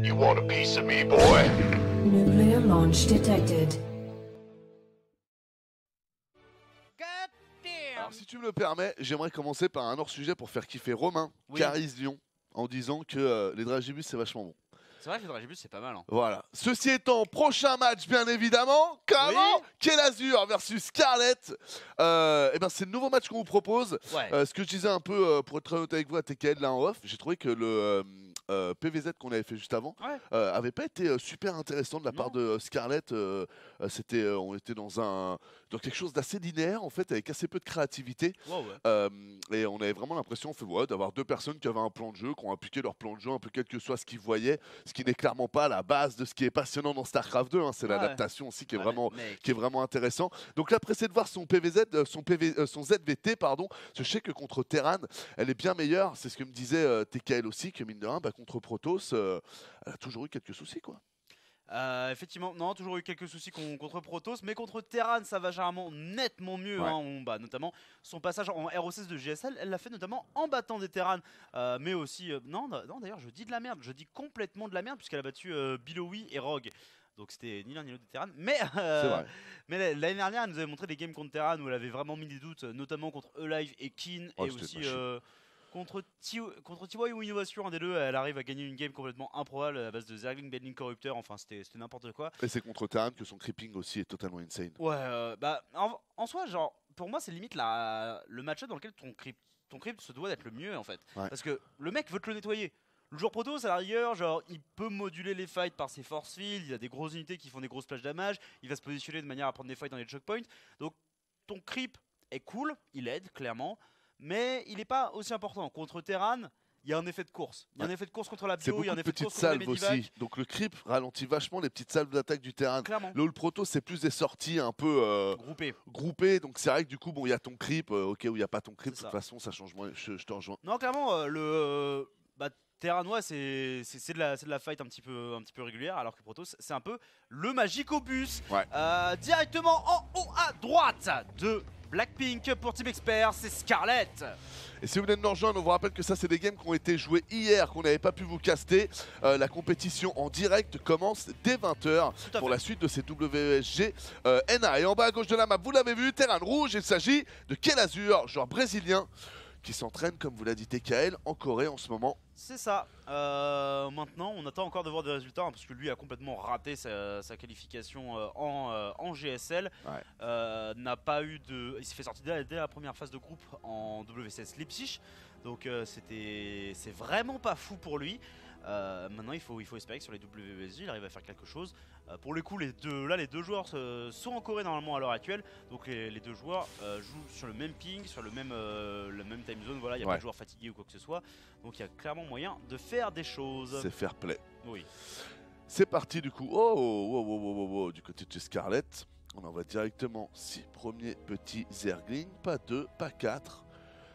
You want a piece of me, boy? Nuclear launch detected. Alors si tu me le permets, j'aimerais commencer par un hors-sujet pour faire kiffer Romain, Oui. Caris Lyon, en disant que les Dragibus c'est vachement bon. C'est vrai que le Dragibus c'est pas mal. Hein. Voilà. Ceci étant, prochain match bien évidemment, comment Quel Azur versus Scarlett. Et ben c'est le nouveau match qu'on vous propose. Ouais. Ce que je disais un peu, pour être très honnête avec vous, à TKL là en off, j'ai trouvé que le PVZ qu'on avait fait juste avant avait pas été super intéressant de la part de Scarlett. On était dans quelque chose d'assez linéaire en fait, avec assez peu de créativité. Wow, ouais. Et on avait vraiment l'impression d'avoir deux personnes qui avaient un plan de jeu, qui ont appliqué leur plan de jeu un peu quel que soit ce qu'ils voyaient, ce qui n'est clairement pas la base de ce qui est passionnant dans StarCraft 2. Hein. C'est l'adaptation aussi qui est vraiment intéressant. Donc là, pressé de voir son PVZ, son ZVT, pardon. Je sais que contre Terran, elle est bien meilleure. C'est ce que me disait TKL aussi, que mine de rien, contre Protoss, elle a toujours eu quelques soucis, quoi. Effectivement, non, toujours eu quelques soucis contre Protoss, mais contre Terran ça va généralement nettement mieux, notamment son passage en RO16 de GSL, elle l'a fait notamment en battant des Terran, mais aussi, non d'ailleurs je dis de la merde, je dis complètement de la merde puisqu'elle a battu Billowy et Rogue. Donc c'était ni l'un ni l'autre des Terran, mais l'année dernière elle nous avait montré des games contre Terran où elle avait vraiment mis des doutes, notamment contre Alive et Keen, et aussi contre TY ou Innovation, un des deux, elle arrive à gagner une game complètement improbable à base de Zergling, Bedling, Corrupteur, enfin c'était n'importe quoi. Et c'est contre Terran que son creeping aussi est totalement insane. Ouais, en soi, genre, pour moi c'est limite le match-up dans lequel ton creep se doit d'être le mieux en fait. Parce que le mec veut te le nettoyer. Le joueur Protoss à la rigueur, genre, il peut moduler les fights par ses force fields, il a des grosses unités qui font des grosses splash damage, il va se positionner de manière à prendre des fights dans les choke points. Donc ton creep est cool, il aide clairement. Mais il n'est pas aussi important. Contre Terran, il y a un effet de course. Il y a un effet de course contre la bio, il y a un effet de course contre les medivacs. Aussi. Donc le creep ralentit vachement les petites salves d'attaque du Terran. Le Proto, c'est plus des sorties un peu groupées. Donc c'est vrai que du coup, bon, il y a ton creep, ok, ou il n'y a pas ton creep, de toute façon, ça change moins. Je te rejoins. Non, clairement, Terran, ouais, c'est de la fight un petit peu régulière, alors que Protoss, c'est un peu le Magicobus. Directement en haut à droite de Blackpink pour Team Expert, c'est Scarlett. Et si vous venez de nous rejoindre, on vous rappelle que ça c'est des games qui ont été joués hier, qu'on n'avait pas pu vous caster. La compétition en direct commence dès 20h pour la suite de ces WSG NA. Et en bas à gauche de la map, vous l'avez vu, Terran rouge, il s'agit de Quel Azur, joueur brésilien qui s'entraîne, comme vous l'a dit TKL, en Corée en ce moment. C'est ça. Maintenant, on attend encore de voir des résultats, parce que lui a complètement raté sa qualification en GSL. N'a pas eu de. Il s'est fait sortir dès la première phase de groupe en WCS Leipzig. Donc c'est vraiment pas fou pour lui. Maintenant, il faut espérer que sur les WSG, il arrive à faire quelque chose. Pour le coup, les deux joueurs sont en Corée normalement à l'heure actuelle. Donc les deux joueurs jouent sur le même ping, sur la même time zone. Voilà, il n'y a pas de joueurs fatigués ou quoi que ce soit. Donc il y a clairement moyen de faire des choses. C'est fair play. Oui. C'est parti du coup. Du côté de Scarlett. On envoie directement 6 premiers petits Zerglings. Pas 2, pas 4,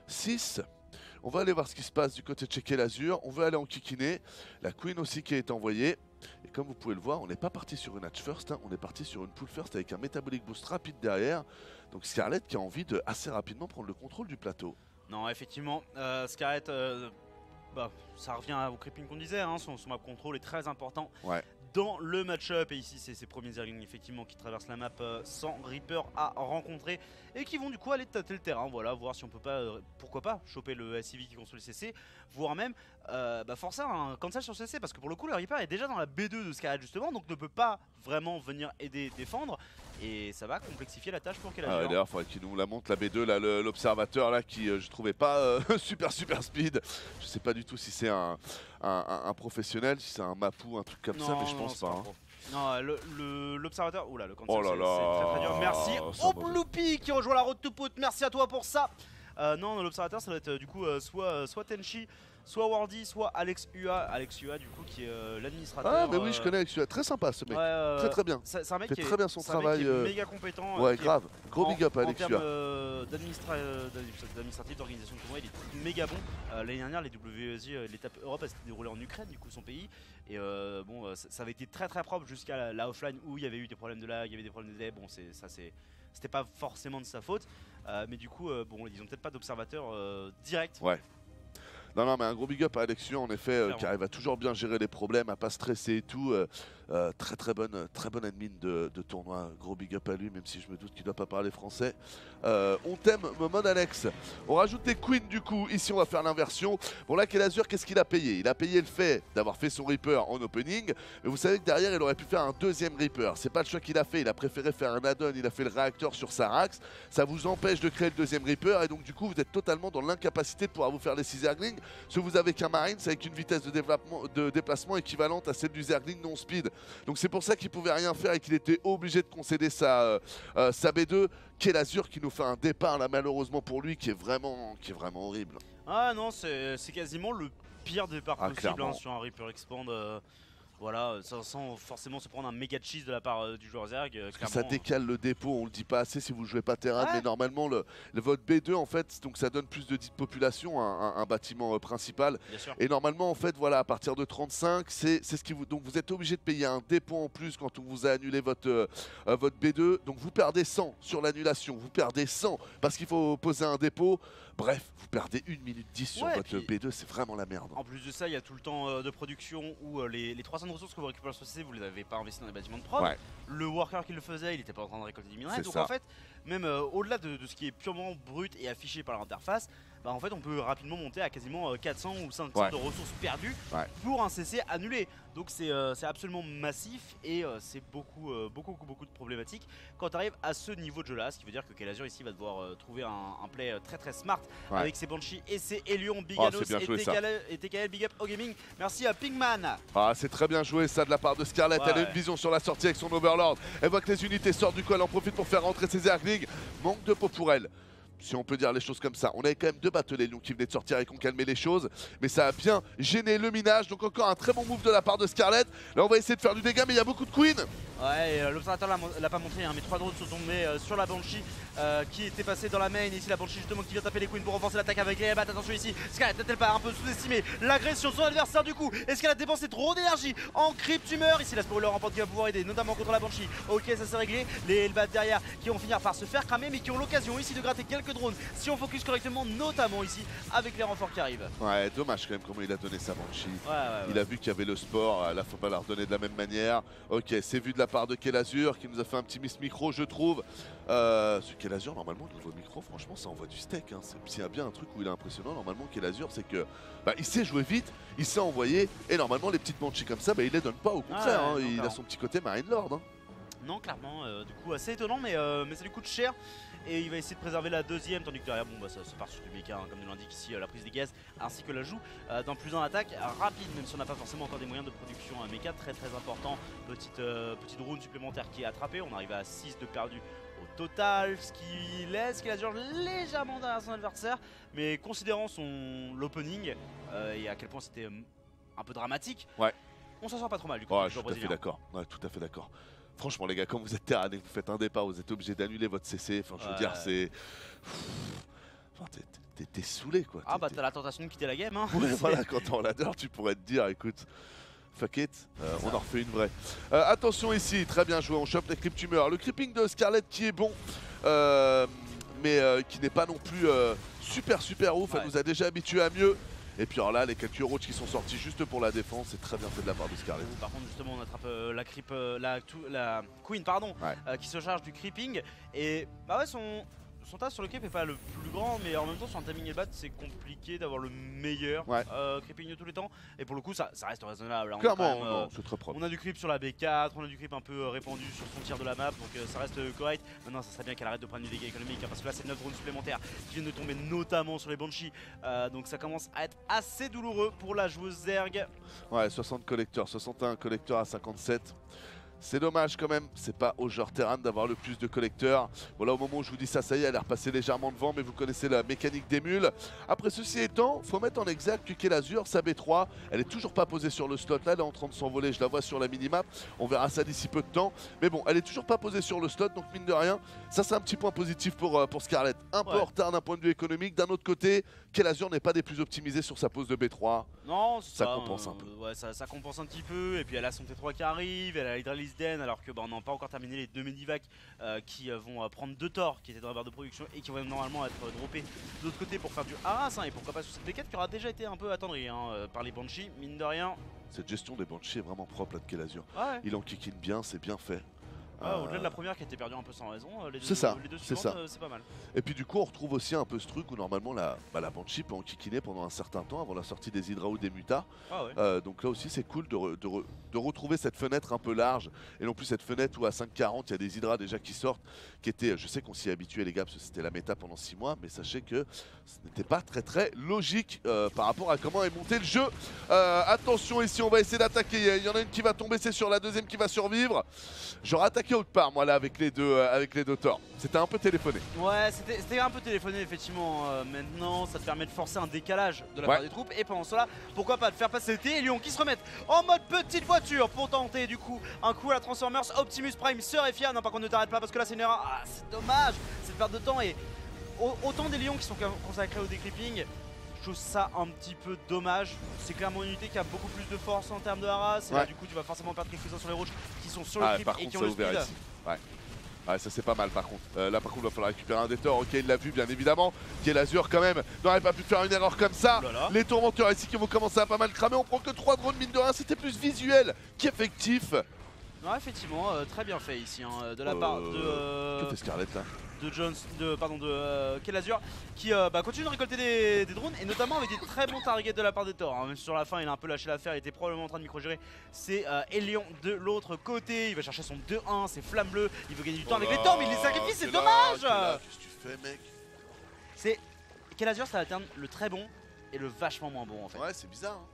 6. On va aller voir ce qui se passe du côté de Checker l'Azur. On veut aller en Kikiné. La Queen aussi qui est envoyée. Et comme vous pouvez le voir, on n'est pas parti sur une hatch first. On est parti sur une pool first avec un metabolic boost rapide derrière. Donc Scarlett qui a envie de assez rapidement prendre le contrôle du plateau. Non, effectivement, Scarlett, ça revient au creeping qu'on disait. Son map control est très important. Dans le match-up, et ici c'est ses premiers Zerglings effectivement qui traversent la map sans Reaper à rencontrer et qui vont du coup aller tâter le terrain, voilà, voir si on peut pas, pourquoi pas, choper le SCV qui construit le CC, voire même forcer un cancel sur CC, parce que pour le coup le Reaper est déjà dans la B2 de Scarlett justement, donc ne peut pas vraiment venir aider défendre, et ça va complexifier la tâche pour Quel Azur. D'ailleurs, il faudrait qu'il nous la montre la B2, là, l'observateur là qui je trouvais pas super speed. Je sais pas du tout si c'est un professionnel, si c'est un mapou, un truc comme ça, mais je pense pas. Non, l'observateur, oula, le cancel, c'est très dur. Merci Obloopy qui rejoint la road to put, merci à toi pour ça. Non, l'observateur ça doit être du coup soit Tenchi, soit Wardy, soit Alex UA. Alex UA du coup qui est l'administrateur. Ah mais oui, je connais Alex UA, très sympa ce mec, très bien. C'est un mec qui fait très bien son travail, méga compétent. Ouais, grave, gros big up à Alex UA. En termes d'administratif, d'organisation de tournoi, il est méga bon. L'année dernière, les WSJ, l'étape Europe, elle s'était déroulée en Ukraine, du coup son pays. Et ça avait été très propre jusqu'à la offline où il y avait eu des problèmes de lag, il y avait des problèmes de delay. Bon, c'était pas forcément de sa faute, mais du coup, ils ont peut-être pas d'observateur direct. Non, non, mais un gros big up à Alexion, en effet, qui arrive à toujours bien gérer les problèmes, à pas stresser et tout. Très bonne admin de tournoi. Gros big up à lui, même si je me doute qu'il doit pas parler français. On t'aime, Momon Alex. On rajoute des queens du coup. Ici, on va faire l'inversion. Bon, là, Kelazur, qu'est-ce qu'il a payé? Il a payé le fait d'avoir fait son Reaper en opening. Mais vous savez que derrière, il aurait pu faire un deuxième Reaper. C'est pas le choix qu'il a fait. Il a préféré faire un add-on. Il a fait le réacteur sur Sarax. Ça vous empêche de créer le deuxième Reaper. Et donc, du coup, vous êtes totalement dans l'incapacité de pouvoir vous faire les 6 Zerglings. Parce que vous avez qu'un Marines avec une vitesse de déplacement équivalente à celle du Zergling non speed. Donc c'est pour ça qu'il pouvait rien faire et qu'il était obligé de concéder sa B2. Kelazur qui nous fait un départ là malheureusement pour lui qui est vraiment horrible. Ah non, c'est quasiment le pire départ possible hein, sur un Reaper Expand. Voilà, sans forcément se prendre un méga cheese de la part du joueur Zerg. Ça décale le dépôt, on le dit pas assez si vous jouez pas terrain, mais normalement votre B2 en fait, donc ça donne plus de population, un bâtiment principal. Et normalement en fait voilà, à partir de 35, c'est ce qui vous, donc vous êtes obligé de payer un dépôt en plus quand on vous a annulé votre B2. Donc vous perdez 100 sur l'annulation, vous perdez 100 parce qu'il faut poser un dépôt. Bref, vous perdez 1 minute 10 sur votre B2, c'est vraiment la merde. En plus de ça, il y a tout le temps de production où les 300 de ressources que vous récupérez sur CC, vous les avez pas investis dans les bâtiments de prod. Le worker qui le faisait, il était pas en train de récolter du minerai. Donc en fait, même au-delà de ce qui est purement brut et affiché par l'interface, bah en fait on peut rapidement monter à quasiment 400 ou 500 de ressources perdues pour un CC annulé. Donc c'est absolument massif et c'est beaucoup de problématiques quand tu arrives à ce niveau de jeu là. Ce qui veut dire que Kelazur ici va devoir trouver un play très smart avec ses Banshee et ses Elion, Big Anos et TKL, Big Up au Gaming. Merci à Pingman. Ah, c'est très bien joué ça de la part de Scarlett. Elle a une vision sur la sortie avec son Overlord. Elle voit que les unités sortent du coup, elle en profite pour faire rentrer ses Zerglings. Manque de peau pour elle. Si on peut dire les choses comme ça. On avait quand même 2 bateaux Lions qui venaient de sortir et qui ont calmé les choses. Mais ça a bien gêné le minage. Donc encore un très bon move de la part de Scarlett. Là on va essayer de faire du dégât mais il y a beaucoup de Queen. Ouais, l'observateur l'a pas montré, hein, mais 3 drones sont tombés sur la Banshee qui était passée dans la main. Ici la Banshee justement qui vient taper les Queens pour renforcer l'attaque avec les Elbat. Attention ici, Scarlett n'a-t-elle pas un peu sous-estimé l'agression de son adversaire du coup? Est-ce qu'elle a dépensé trop d'énergie en Crypt Tumeur? Ici la Spoiler en porte qui va pouvoir aider, notamment contre la Banshee. Ok, ça s'est réglé, les Elbat derrière qui vont finir par se faire cramer mais qui ont l'occasion ici de gratter quelques drones si on focus correctement, notamment ici avec les renforts qui arrivent. Ouais, dommage quand même comment il a donné sa Banshee. Il a vu qu'il y avait le sport, là faut pas la redonner de la même manière. Ok, c'est vu de la part de Kelazur qui nous a fait un petit miss micro je trouve. Ce Kelazur normalement niveau micro franchement ça envoie du steak hein. S'il y a bien un truc où il est impressionnant normalement Kelazur c'est que il sait jouer vite, il sait envoyer et normalement les petites Banshee comme ça il les donne pas au contraire hein. Il a son petit côté Marine Lord hein. Non clairement du coup assez étonnant mais ça lui coûte cher. Et il va essayer de préserver la deuxième, tandis que derrière, ça part sur du méca, hein, comme nous l'indique ici la prise des gaz, ainsi que l'ajout d'un plus en attaque rapide, même si on n'a pas forcément encore des moyens de production méca, très important. Petite drone supplémentaire qui est attrapée, on arrive à 6 de perdus au total, ce qui laisse Kelazur légèrement derrière son adversaire, mais considérant l'opening et à quel point c'était un peu dramatique, on s'en sort pas trop mal du coup. Je suis tout à fait d'accord, tout à fait d'accord. Franchement les gars, quand vous êtes terrain et que vous faites un départ, vous êtes obligé d'annuler votre CC. Enfin, je veux dire, c'est... Enfin, t'es saoulé quoi. Ah bah t'as la tentation de quitter la game hein. Ouais, voilà, quand t'es en ladder, tu pourrais te dire, écoute, fuck it, on en refait une vraie. Attention ici, très bien joué, on chope les Crypt Tumeurs. Le creeping de Scarlett qui est bon, mais qui n'est pas non plus super ouf. Elle nous a déjà habitués à mieux. Et puis alors là, les quelques roaches qui sont sortis juste pour la défense, c'est très bien fait de la part de Scarlett. Par contre, justement, on attrape la Queen, qui se charge du creeping. Et son tas sur le creep est pas le plus grand, mais en même temps sur un timing et bat c'est compliqué d'avoir le meilleur creeping de tous les temps. Et pour le coup ça reste raisonnable. Clairement, c'est très propre. On a du creep sur la B4, on a du creep un peu répandu sur son tir de la map, donc ça reste correct. Maintenant ça serait bien qu'elle arrête de prendre du dégât économique, hein, parce que là c'est 9 drones supplémentaires qui viennent de tomber notamment sur les Banshee. Donc ça commence à être assez douloureux pour la joueuse Zerg. Ouais, 60 collecteurs, 61 collecteurs à 57. C'est dommage quand même, c'est pas au joueur terrain d'avoir le plus de collecteurs. Voilà, au moment où je vous dis ça, ça y est, elle est repassée légèrement devant, mais vous connaissez la mécanique des mules. Après, ceci étant, faut mettre en exact que Kelazur, sa B3, elle est toujours pas posée sur le slot. Là, elle est en train de s'envoler, je la vois sur la minimap. On verra ça d'ici peu de temps. Mais bon, elle est toujours pas posée sur le slot, donc mine de rien, ça c'est un petit point positif pour Scarlett. Un peu en retard d'un point de vue économique. D'un autre côté, Kelazur n'est pas des plus optimisés sur sa pose de B3. Non, ça compense un peu. Ouais, ça compense un petit peu. Et puis elle a son T3 qui arrive, elle a Hydralis Chalice Den, alors que on n'a pas encore terminé les 2 Medivac qui vont prendre 2 torts qui étaient dans la barre de production et qui vont normalement être droppés de l'autre côté pour faire du Haras, et pourquoi pas sur cette B4 qui aura déjà été un peu attendrie par les Banshee, mine de rien. Cette gestion des Banshee est vraiment propre là de Kelazur. Ah ouais. Il en kikine bien, c'est bien fait. Au-delà de la première qui a été perdue un peu sans raison, les deux c'est suivantes, c'est pas mal. Et puis du coup on retrouve aussi un peu ce truc où normalement la Banshee peut en kikiner pendant un certain temps avant la sortie des Hydra ou des Mutas. Ah ouais. Donc là aussi c'est cool de retrouver cette fenêtre un peu large et non plus cette fenêtre où à 5,40 il y a des Hydra déjà qui sortent, qui étaient, je sais qu'on s'y est habitué les gars parce que c'était la méta pendant 6 mois, mais sachez que ce n'était pas très logique par rapport à comment est monté le jeu. Attention ici, on va essayer d'attaquer, il y en a une qui va tomber, c'est sur la deuxième qui va survivre. J'aurais attaqué autre part moi là avec les deux torts. C'était un peu téléphoné. Ouais, c'était un peu téléphoné effectivement. Maintenant ça te permet de forcer un décalage de la part des troupes, et pendant cela pourquoi pas de faire passer T et Lyon qui se remettent en mode petite voiture pour tenter du coup un coup à la Transformers. Optimus Prime se réfia, non par contre ne t'arrête pas parce que là c'est une erreur. Ah c'est dommage cette perte de temps, et autant des Lions qui sont consacrés au déclipping, je trouve ça un petit peu dommage. C'est clairement une unité qui a beaucoup plus de force en termes de harass, et là du coup tu vas forcément perdre quelques-uns sur les roches qui sont sur le clip et qui ont le speed. Ouais, ça c'est pas mal par contre. Là par contre il va falloir récupérer un des torts. Ok, il l'a vu bien évidemment. Kelazur quand même n'aurait pas pu faire une erreur comme ça. Les tourmenteurs ici qui vont commencer à pas mal cramer. On prend que 3 drones, mine de rien. C'était plus visuel qu'effectif. Non, effectivement, très bien fait ici de la part de. Que fait Scarlett là? De Kelazur qui continue de récolter des drones, et notamment avec des très bons targets de la part des Thor. Même sur la fin il a un peu lâché l'affaire, il était probablement en train de micro-gérer. C'est Elion de l'autre côté, il va chercher son 2-1, c'est Flamme Bleue, il veut gagner du temps avec les Thor mais il les sacrifie, c'est dommage. Qu'est-ce que tu fais mec? C'est Kelazur, ça alterne le très bon et le vachement moins bon en fait. Ouais, c'est bizarre hein.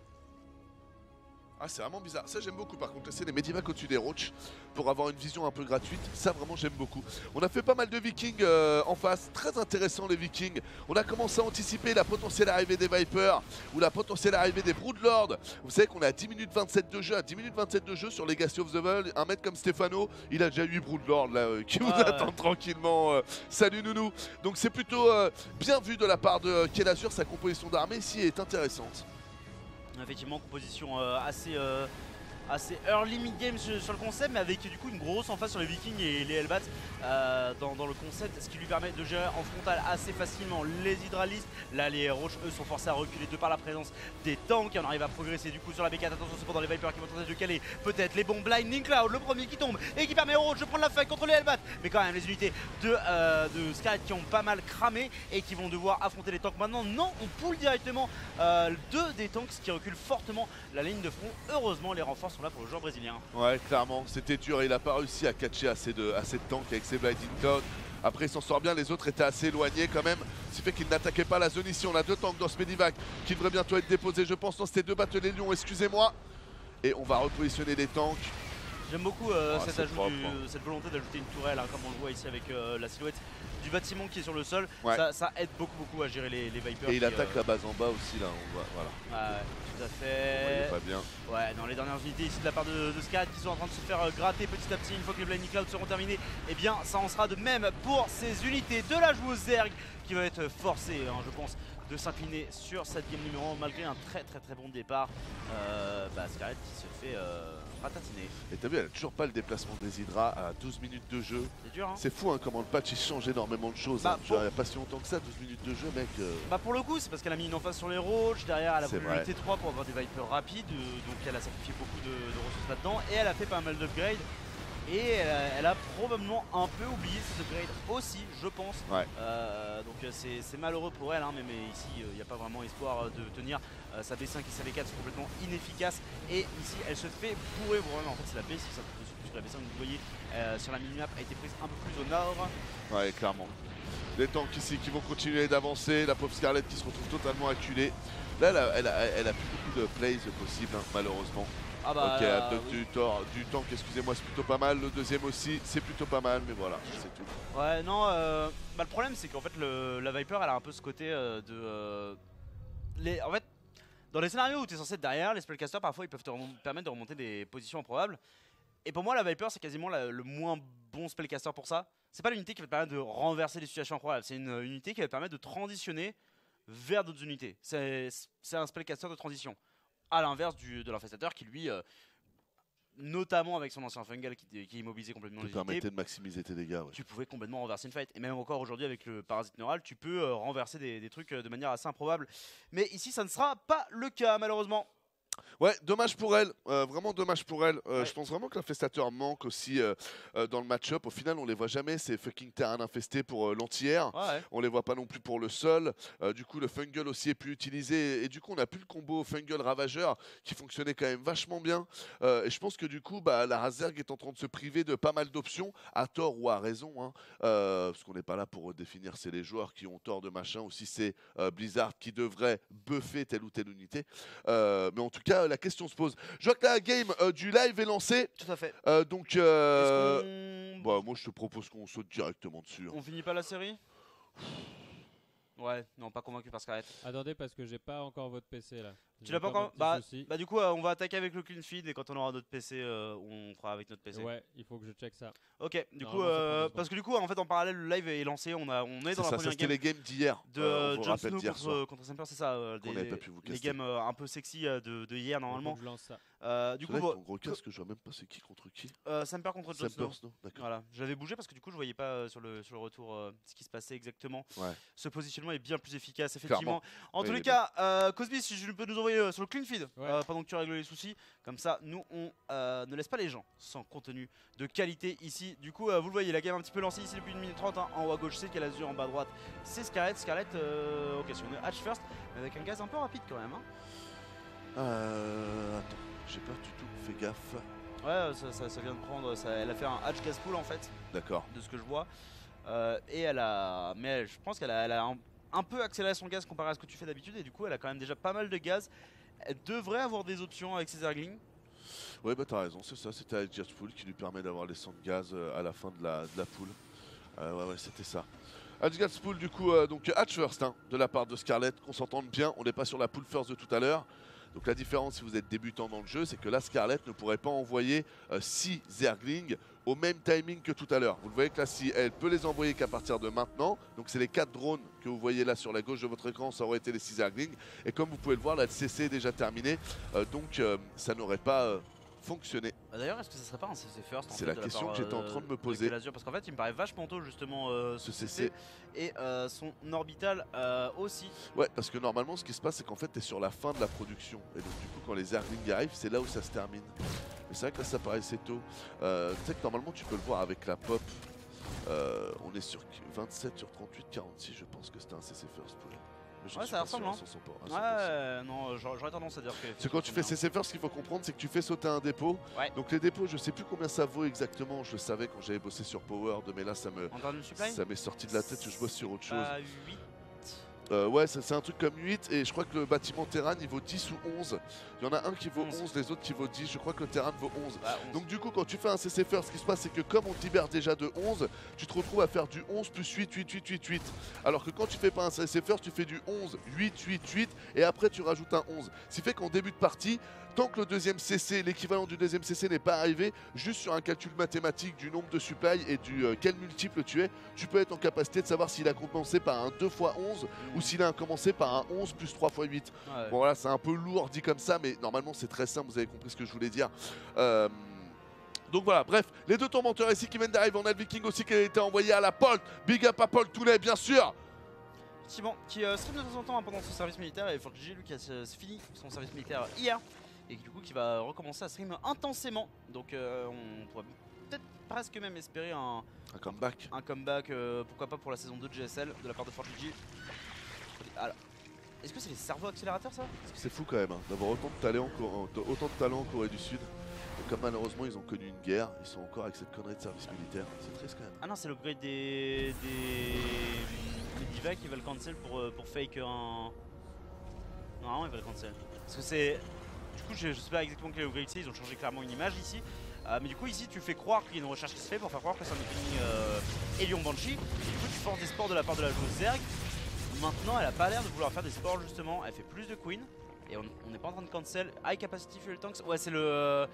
Ah c'est vraiment bizarre, ça j'aime beaucoup par contre, laisser les Medivac au-dessus des roches pour avoir une vision un peu gratuite, ça vraiment j'aime beaucoup. On a fait pas mal de Vikings en face, très intéressant les Vikings. On a commencé à anticiper la potentielle arrivée des Vipers ou la potentielle arrivée des Broodlords. Vous savez qu'on est à 10 minutes 27 de jeu, sur Legacy of the Void. Un mec comme Stefano, il a déjà 8 Broodlords là qui vous attendent tranquillement. Salut nounou. Donc c'est plutôt bien vu de la part de Kelazur, sa composition d'armée ici est intéressante. Effectivement, composition assez early mid-game sur le concept, mais avec du coup une grosse emphase sur les Vikings et les Hellbats dans le concept, ce qui lui permet de gérer en frontal assez facilement les hydralistes. Là les roches eux sont forcés à reculer de par la présence des tanks, et on arrive à progresser du coup sur la B4. Attention cependant les Vipers qui vont tenter de caler peut-être les bons Blinding Cloud, le premier qui tombe et qui permet aux roches de prendre la feuille contre les Hellbats, mais quand même les unités de Scarlett qui ont pas mal cramé et qui vont devoir affronter les tanks maintenant. Non, on pull directement deux des tanks, ce qui recule fortement la ligne de front. Heureusement les renforts sont là pour le joueur brésilien. Ouais, clairement, c'était dur, il a pas réussi à catcher assez de tanks avec ses Blinding Cloud. Après il s'en sort bien, les autres étaient assez éloignés quand même, ce qui fait qu'il n'attaquait pas la zone ici. On a 2 tanks dans ce Medivac qui devraient bientôt être déposés, je pense, dans ces 2 bâteliers Lions, excusez-moi. Et on va repositionner les tanks. J'aime beaucoup cette volonté d'ajouter une tourelle, comme on le voit ici avec la silhouette du bâtiment qui est sur le sol. Ça aide beaucoup à gérer les Vipers. Et il attaque la base en bas aussi là, on voit, voilà. Ouais, tout à fait. Pas bien. Ouais, dans les dernières unités ici de la part de Scarlett qui sont en train de se faire gratter petit à petit. Une fois que les Blinding Clouds seront terminés, et bien ça en sera de même pour ces unités de la joueuse Zerg qui va être forcée, je pense, de s'incliner sur cette game numéro 1 malgré un très bon départ. Scarlett qui se fait ratatiner. Et t'as vu, elle a toujours pas le déplacement des Hydra à 12 minutes de jeu. C'est dur, hein. C'est fou comment le patch il change énormément de choses. Il n'y a pas si longtemps que ça, 12 minutes de jeu mec. Pour le coup c'est parce qu'elle a mis une emphase sur les roches, derrière elle a voulu le T3 pour avoir des Vipers rapides, donc elle a sacrifié beaucoup de ressources là-dedans, et elle a fait pas mal d'upgrades. Et elle a probablement un peu oublié ses upgrades aussi, je pense. Donc c'est malheureux pour elle, mais ici il n'y a pas vraiment espoir de tenir. Sa B5 et sa B4 sont complètement inefficaces, et ici elle se fait bourrer. En fait c'est la B6, ça touche dessus, puisque la B5 vous voyez sur la minimap a été prise un peu plus au nord. Ouais, clairement. Les tanks ici qui vont continuer d'avancer, la pauvre Scarlett qui se retrouve totalement acculée. Là elle a plus beaucoup de plays possibles malheureusement. Du tank, excusez-moi, c'est plutôt pas mal. Le deuxième aussi, c'est plutôt pas mal, mais voilà, c'est tout. Ouais, non, le problème c'est qu'en fait la Viper elle a un peu ce côté en fait, dans les scénarios où tu es censé être derrière, les spellcasters parfois ils peuvent te permettre de remonter des positions improbables. Et pour moi la Viper c'est quasiment le moins bon spellcaster pour ça. C'est pas l'unité qui va te permettre de renverser des situations incroyables, c'est une unité qui va te permettre de transitionner vers d'autres unités. C'est un spellcaster de transition. À l'inverse de l'infestateur qui lui notamment avec son ancien fungal qui immobilisait complètement Te les unités, permettait de maximiser tes dégâts. Ouais. tu pouvais complètement renverser une fight. Et même encore aujourd'hui avec le parasite neural, tu peux renverser des trucs de manière assez improbable. Mais ici, ça ne sera pas le cas malheureusement. Ouais, dommage pour elle, vraiment dommage pour elle. Ouais. Je pense vraiment que l'infestateur manque aussi dans le match-up. Au final, on les voit jamais, ces fucking terrains infestés pour l'anti-air. Ouais. On les voit pas non plus pour le sol. Du coup, le fungal aussi est plus utilisé. Et du coup, on a plus le combo fungal ravageur qui fonctionnait quand même vachement bien. Et je pense que du coup, la Razerg est en train de se priver de pas mal d'options, à tort ou à raison. Hein, parce qu'on n'est pas là pour définir c'est les joueurs qui ont tort de machin ou si c'est Blizzard qui devrait buffer telle ou telle unité. Mais en tout cas, la question se pose. Je vois que la game du live est lancée. Tout à fait. Donc, Est-ce qu'on moi, je te propose qu'on saute directement dessus. Hein. on finit pas la série? Ouais, non, pas convaincu par Scarlett. Attendez, parce que j'ai pas encore votre PC là. Tu J'ai l'as pas encore? un petit souci. Bah du coup, on va attaquer avec le clean feed et quand on aura notre PC, on fera avec notre PC. Ouais, il faut que je check ça. Ok, du coup, Normalement, ça prend 2 parce que du coup, en fait, en parallèle, le live est lancé. On est C'est dans la ça, première c'était game les games d'hier. de on vous Jon rappelle Snow d'hier soir. contre Semper, c'est ça, Qu'on n'avait pas pu vous les caster. games un peu sexy de hier Il faut normalement. que je lance ça. Du C'est coup, vrai, avec ton gros casque, je vois même pas c'est qui contre qui. Semper contre Jon Snow. Semper Snow, d'accord. Voilà, j'avais bougé parce que du coup je voyais pas sur le retour ce qui se passait exactement. Ouais. Ce positionnement est bien plus efficace effectivement. En Oui, tous il les est cas, Cosby, si tu peux nous envoyer sur le clean feed Ouais. pendant que tu règles les soucis, comme ça nous on ne laisse pas les gens sans contenu de qualité ici. Du coup vous le voyez, la game un petit peu lancée ici depuis 1 minute 30 hein. En haut à gauche c'est Calazur, en bas à droite c'est Scarlett. Scarlett, ok, si on est Hatch first, mais avec un gaz un peu rapide quand même. Hein. Attends, j'ai pas du tout fait gaffe. Ouais, ça vient de prendre, elle a fait un Hatch gas pool en fait. D'accord. De ce que je vois. Et je pense qu'elle a un peu accéléré son gaz comparé à ce que tu fais d'habitude. Et du coup, elle a quand même déjà pas mal de gaz. Elle devrait avoir des options avec ses Zerglings. Ouais, t'as raison, c'est ça. C'était avec Jetpool qui lui permet d'avoir les 100 de gaz à la fin de la pool. Ouais, c'était ça. Gas pool, du coup, donc Hatch first hein, de la part de Scarlett. Qu'on s'entende bien, on n'est pas sur la pool first de tout à l'heure. Donc la différence si vous êtes débutant dans le jeu, c'est que là Scarlett ne pourrait pas envoyer 6 Zerglings au même timing que tout à l'heure. Vous le voyez que là, si elle peut les envoyer qu'à partir de maintenant, donc c'est les 4 drones que vous voyez là sur la gauche de votre écran, ça aurait été les 6 Zerglings. Et comme vous pouvez le voir, là le CC est déjà terminé, donc ça n'aurait pas fonctionné. D'ailleurs, est-ce que ça serait pas un CC first C'est la question que j'étais en train de me poser. Parce qu'en fait, il me paraît vachement tôt justement Ce CC. et son orbital aussi. Ouais, parce que normalement, ce qui se passe, c'est qu'en fait, tu es sur la fin de la production. Et donc, du coup, quand les Zerglings arrivent, c'est là où ça se termine. Mais c'est vrai que là, ça paraissait tôt. Tu sais que normalement, tu peux le voir avec la pop. On est sur 27 sur 38, 46. Je pense que c'était un CC first pour Ouais, ça ressemble, hein. Ouais, non, j'aurais tendance à dire que. C'est quand tu fais CC first, ce qu'il faut comprendre, c'est que tu fais sauter un dépôt. Ouais. Donc, les dépôts, je sais plus combien ça vaut exactement. Je le savais quand j'avais bossé sur Power, mais là, ça m'est sorti de la tête que je bosse sur autre chose. 8. Ouais, c'est un truc comme 8 et je crois que le bâtiment Terran il vaut 10 ou 11. Il y en a un qui vaut 11, les autres qui vaut 10. Je crois que le Terran vaut 11. Bah, 11. Donc du coup, quand tu fais un CC first, ce qui se passe, c'est que comme on te libère déjà de 11, tu te retrouves à faire du 11 plus 8, 8, 8, 8, 8. Alors que quand tu fais pas un CC first, tu fais du 11, 8, 8, 8 et après tu rajoutes un 11. Ce qui fait qu'en début de partie, tant que le deuxième CC, l'équivalent du deuxième CC n'est pas arrivé, juste sur un calcul mathématique du nombre de supply et du quel multiple tu es, tu peux être en capacité de savoir s'il a commencé par un 2 x 11 ou s'il a commencé par un 11 plus 3 x 8. Ouais. Bon voilà, c'est un peu lourd dit comme ça, mais normalement c'est très simple, vous avez compris ce que je voulais dire. Donc voilà, bref, les deux tourmenteurs ici qui viennent d'arriver, on a le Viking aussi qui a été envoyé à la Polt, big up à Polt Toulet bien sûr. Effectivement, qui stream de temps en temps pendant son service militaire, et Forgy lui qui a fini son service militaire hier, et du coup qui va recommencer à stream intensément. Donc on pourrait peut-être presque même espérer un comeback. Un comeback, pourquoi pas pour la saison 2 de GSL de la part de Forgy. Alors, est-ce que c'est les cerveaux accélérateurs ça? C'est fou quand même hein, d'avoir autant de talent en Corée du Sud. Et comme malheureusement ils ont connu une guerre, ils sont encore avec cette connerie de service militaire. C'est triste quand même. Ah non, c'est l'upgrade des divas qui veulent cancel pour fake un. Non, ils veulent cancel. Parce que c'est. Du coup, je sais pas exactement quel upgrade c'est, ils ont changé clairement une image ici. Mais du coup, ici, tu fais croire qu'il y a une recherche qui se fait pour faire croire que c'est un opening Helion Banshee. Et du coup, tu forces des sports de la part de la joueuse Zerg. Maintenant, elle a pas l'air de vouloir faire des sports justement. Elle fait plus de Queen. Et on n'est pas en train de cancel. High capacity fuel tanks. Ouais, c'est le.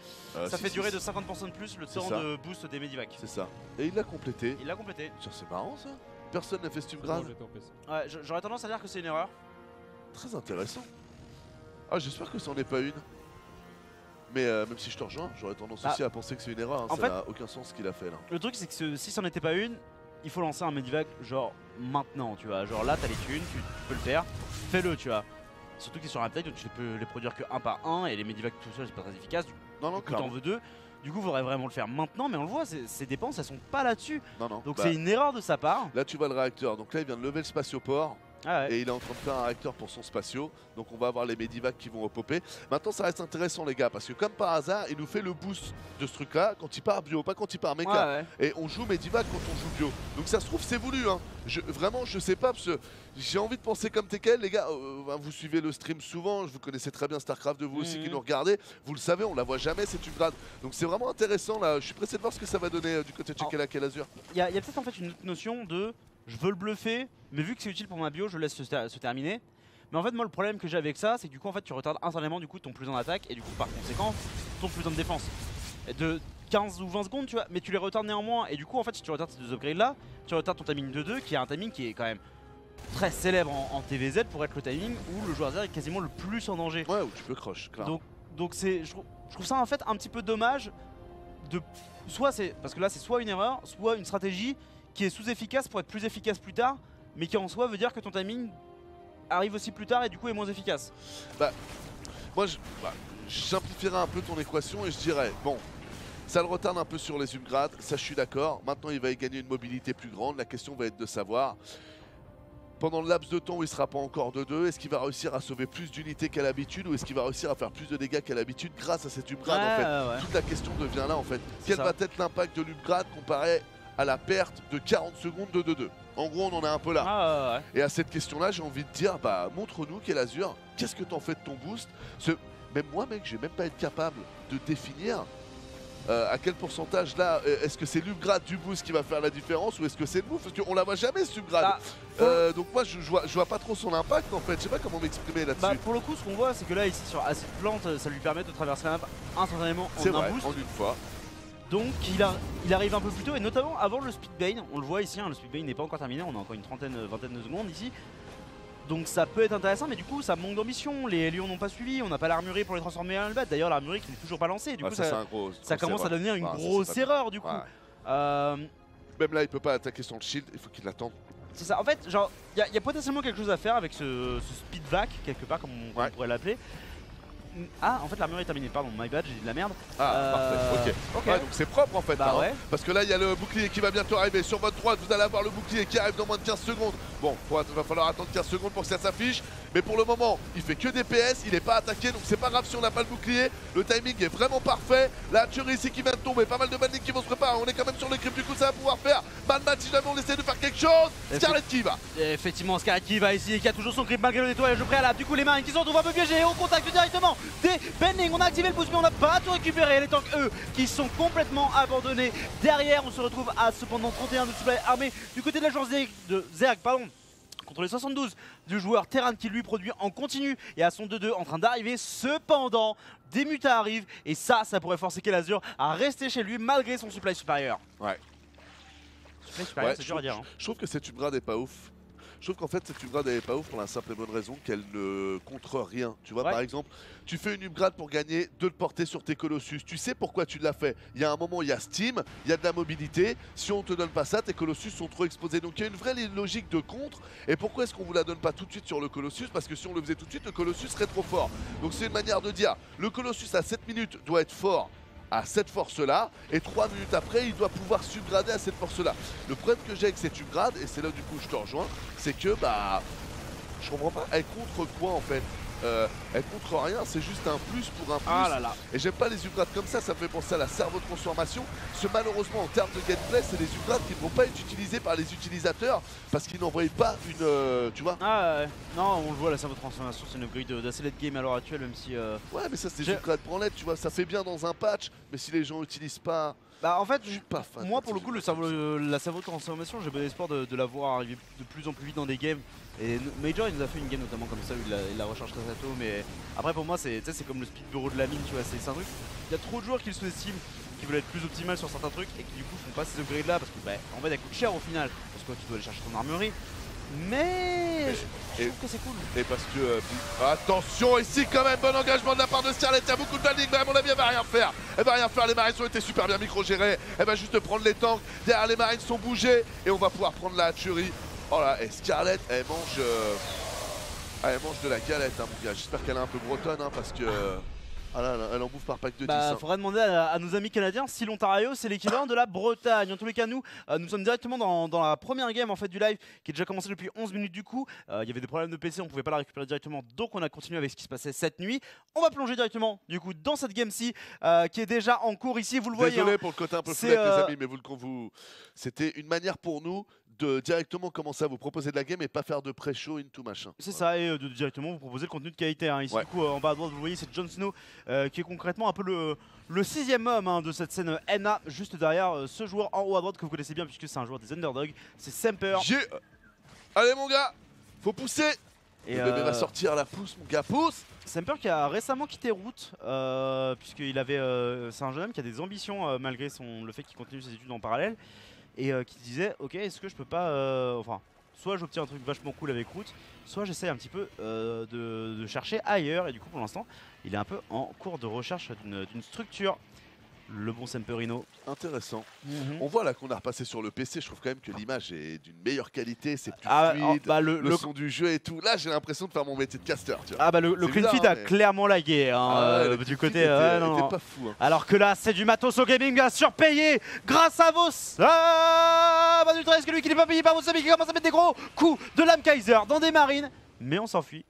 Ça fait durer de 50% de plus le temps de boost des Medivac. C'est ça. Et il l'a complété. Il l'a complété. C'est marrant ça. Personne n'a fait ce grave. Ouais, j'aurais tendance à dire que c'est une erreur. Très intéressant. Ah, j'espère que c'en est pas une. Mais même si je te rejoins, j'aurais tendance aussi à penser que c'est une erreur. Hein. En Ça fait, n'a aucun sens ce qu'il a fait là. Le truc c'est que si c'en était pas une, il faut lancer un Medivac genre maintenant, tu vois. Genre là t'as les thunes, tu peux le faire, fais-le, tu vois. Surtout que c'est sur un update, donc tu peux les produire que un par un et les Medivac tout seul c'est pas très efficace. Non, Du coup t'en veux deux. Du coup faudrait vraiment le faire maintenant, mais on le voit, ces dépenses elles sont pas là-dessus. Non. Donc c'est une erreur de sa part. Là tu vois le réacteur, donc là il vient de lever le spatioport. Ah ouais. Et il est en train de faire un réacteur pour son spatio. Donc on va avoir les Medivac qui vont popper. Maintenant ça reste intéressant les gars, parce que comme par hasard, il nous fait le boost de ce truc là quand il part bio, pas quand il part méca. Ouais. Et on joue Medivac quand on joue bio. Donc ça se trouve c'est voulu hein. Vraiment je sais pas, parce que j'ai envie de penser comme TKL les gars. Vous suivez le stream souvent, vous connaissez très bien Starcraft de vous aussi qui nous regardez. Vous le savez, on la voit jamais cette upgrade. Donc c'est vraiment intéressant là. Je suis pressé de voir ce que ça va donner du côté de Check et Azure. Il y a peut-être en fait une autre notion de je veux le bluffer, mais vu que c'est utile pour ma bio, je laisse se terminer. Mais en fait, moi, le problème que j'ai avec ça, c'est que du coup, en fait, tu retardes instantanément du coup ton plus en attaque et du coup, par conséquent, ton plus en défense. Et de 15 ou 20 secondes, tu vois, mais tu les retardes néanmoins. Et du coup, en fait, si tu retardes ces deux upgrades là, tu retardes ton timing de 2, qui est un timing qui est quand même très célèbre en TVZ pour être le timing où le joueur Zerg est quasiment le plus en danger. Ouais, où tu peux crush, clairement. Donc je trouve ça en fait un petit peu dommage de. Soit c'est. Parce que là, c'est soit une erreur, soit une stratégie qui est sous-efficace pour être plus efficace plus tard, mais qui en soi veut dire que ton timing arrive aussi plus tard et du coup est moins efficace. Moi, je simplifierais un peu ton équation et je dirais, bon, ça le retarde un peu sur les upgrades, ça je suis d'accord. Maintenant, il va y gagner une mobilité plus grande. La question va être de savoir, pendant le laps de temps où il sera pas encore de 2, est-ce qu'il va réussir à sauver plus d'unités qu'à l'habitude ou est-ce qu'il va réussir à faire plus de dégâts qu'à l'habitude grâce à cette upgrade en fait. Toute la question devient là en fait. Quel va être l'impact de l'upgrade comparé à la perte de 40 secondes de 2-2. En gros, on en est un peu là. Et à cette question-là, j'ai envie de dire, montre-nous quel Azure, qu'est-ce que t'en fais de ton boost? Même moi, mec, je vais même pas être capable de définir à quel pourcentage là, est-ce que c'est l'upgrade du boost qui va faire la différence ou est-ce que c'est le move? Parce qu'on la voit jamais ce upgrade. Donc moi, je vois pas trop son impact en fait. Je sais pas comment m'exprimer là-dessus. Pour le coup, ce qu'on voit, c'est que là, ici sur Acid Plante, ça lui permet de traverser la map instantanément en un boost. En une fois. Donc il arrive un peu plus tôt et notamment avant le Speedbane, on le voit ici, hein, le Speedbane n'est pas encore terminé, on a encore une vingtaine de secondes ici. Donc ça peut être intéressant mais du coup ça manque d'ambition, les lions n'ont pas suivi, on n'a pas l'armurerie pour les transformer en Elbat, d'ailleurs l'armurerie qui n'est toujours pas lancée, du coup ça commence à devenir une grosse erreur du coup. Même là il peut pas attaquer son shield, il faut qu'il l'attende. C'est ça, en fait genre il y a potentiellement quelque chose à faire avec ce Speedvac quelque part comme on pourrait l'appeler. Ah, en fait l'armurerie est terminée, pardon, my bad, j'ai dit de la merde. Parfait, ok. Ouais, donc c'est propre en fait. Parce que là il y a le bouclier qui va bientôt arriver. Sur votre droite, vous allez avoir le bouclier qui arrive dans moins de 15 secondes. Bon, il va falloir attendre 15 secondes pour que ça s'affiche. Mais pour le moment, il fait que des PS, il n'est pas attaqué, donc c'est pas grave si on n'a pas le bouclier. Le timing est vraiment parfait. La tuerie ici qui vient de tomber, pas mal de bandits qui vont se préparer. On est quand même sur le creep, du coup ça va pouvoir faire. Madman si jamais on essaie de faire quelque chose. Scarlet qui va. Effectivement, Scarlet qui va ici et qui a toujours son creep malgré le nettoyage préalable. Du coup, les marines qui se retrouvent un peu piégés, on contacte directement des bending. On a activé le boost, mais on n'a pas tout récupéré. Les tanks, eux, qui sont complètement abandonnés. Derrière, on se retrouve à cependant 31 de supply armés du côté de la joueur Zerg, contre les 72 du joueur Terran qui lui produit en continu et à son 2-2 en train d'arriver. Cependant, des mutas arrivent et ça pourrait forcer Kelazur à rester chez lui malgré son supply supérieur. Supply supérieur, c'est dur à dire. Je trouve que cette upgrade est pas ouf. Je trouve qu'en fait cette upgrade elle est pas ouf pour la simple et bonne raison qu'elle ne contre rien. Tu vois par exemple, tu fais une upgrade pour gagner 2 de portée sur tes Colossus. Tu sais pourquoi tu l'as fait. Il y a un moment, il y a Steam, il y a de la mobilité. Si on te donne pas ça, tes Colossus sont trop exposés. Donc il y a une vraie logique de contre. Et pourquoi est-ce qu'on vous la donne pas tout de suite sur le Colossus? Parce que si on le faisait tout de suite, le Colossus serait trop fort. Donc c'est une manière de dire, le Colossus à 7 minutes doit être fort à cette force-là, et 3 minutes après, il doit pouvoir subgrader à cette force-là. Le problème que j'ai avec cette upgrade, et c'est là du coup je te rejoins, c'est que je comprends pas, elle contre quoi en fait? Elle contre rien, c'est juste un plus pour un plus. Et j'aime pas les upgrades comme ça me fait penser à la servo-transformation. Malheureusement en termes de gameplay, c'est des upgrades qui ne vont pas être utilisés par les utilisateurs parce qu'ils n'envoient pas une... tu vois. Non, on le voit, la servo-transformation c'est une upgrade d'assez late game à l'heure actuelle, même si... Ouais mais ça c'est des upgrades pour l'aide, tu vois, ça fait bien dans un patch, mais si les gens n'utilisent pas... En fait, je suis pas fan. Moi pour le coup, la servo-transformation, j'ai bon espoir de la voir arriver de plus en plus vite dans des games. Et Major il nous a fait une game notamment comme ça où il la recharge très tôt, mais après pour moi c'est comme le speed bureau de la mine, tu vois, c'est un truc, il y a trop de joueurs qui le sous-estiment, qui veulent être plus optimal sur certains trucs et qui du coup font pas ces upgrades là parce que en fait elle coûte cher au final, parce que tu dois aller chercher ton armurerie. mais je trouve que c'est cool. Et parce que attention ici quand même, bon engagement de la part de Scarlett, il y a beaucoup de landing, mais à mon avis elle va rien faire. Elle va rien faire, les Marines ont été super bien micro-gérés. Elle va juste prendre les tanks, derrière les Marines sont bougés et on va pouvoir prendre la hatcherie. Oh là, et Scarlett elle mange de la galette hein, mon gars. J'espère qu'elle est un peu bretonne hein, parce que ah là, elle en bouffe par pack de 10 hein. Faudrait demander à nos amis canadiens si l'Ontario c'est l'équivalent de la Bretagne. En tous les cas, nous sommes directement dans la première game en fait du live qui est déjà commencé depuis 11 minutes du coup. Il y avait des problèmes de PC, on pouvait pas la récupérer directement, donc on a continué avec ce qui se passait cette nuit. On va plonger directement du coup dans cette game-ci qui est déjà en cours ici, vous le voyez. Désolé hein. pour le côté un peu flemme les amis, mais c'était une manière pour nous de directement commencer à vous proposer de la game et pas faire de pré-show into machin. C'est ça, et de directement vous proposer le contenu de qualité. Hein. Ici, du coup, en bas à droite, vous voyez, c'est Jon Snow qui est concrètement un peu le sixième homme hein, de cette scène NA, juste derrière ce joueur en haut à droite que vous connaissez bien puisque c'est un joueur des Underdogs, c'est Semper. Allez mon gars, faut pousser. Et le bébé va sortir, la pousse mon gars, pousse. Semper qui a récemment quitté Root, puisqu'il avait, c'est un jeune homme qui a des ambitions malgré le fait qu'il continue ses études en parallèle. Et qui disait ok, est-ce que je peux pas enfin soit j'obtiens un truc vachement cool avec Root, soit j'essaie un petit peu de chercher ailleurs. Et du coup pour l'instant il est un peu en cours de recherche d'une structure, le bon Semperino. Intéressant. On voit là qu'on a repassé sur le PC, je trouve quand même que l'image est d'une meilleure qualité, c'est plus fluide, le son du jeu et tout. Là j'ai l'impression de faire mon métier de caster, tu vois. Ah bah le clean feed a clairement lagué hein, du côté non. Pas fou, hein. Alors que là c'est du matos au gaming à surpayer grâce à Vos. Ah bah du Trace que lui qui n'est pas payé par Vos mais qui commence à mettre des gros coups de lame Kaiser dans des marines. Mais on s'enfuit.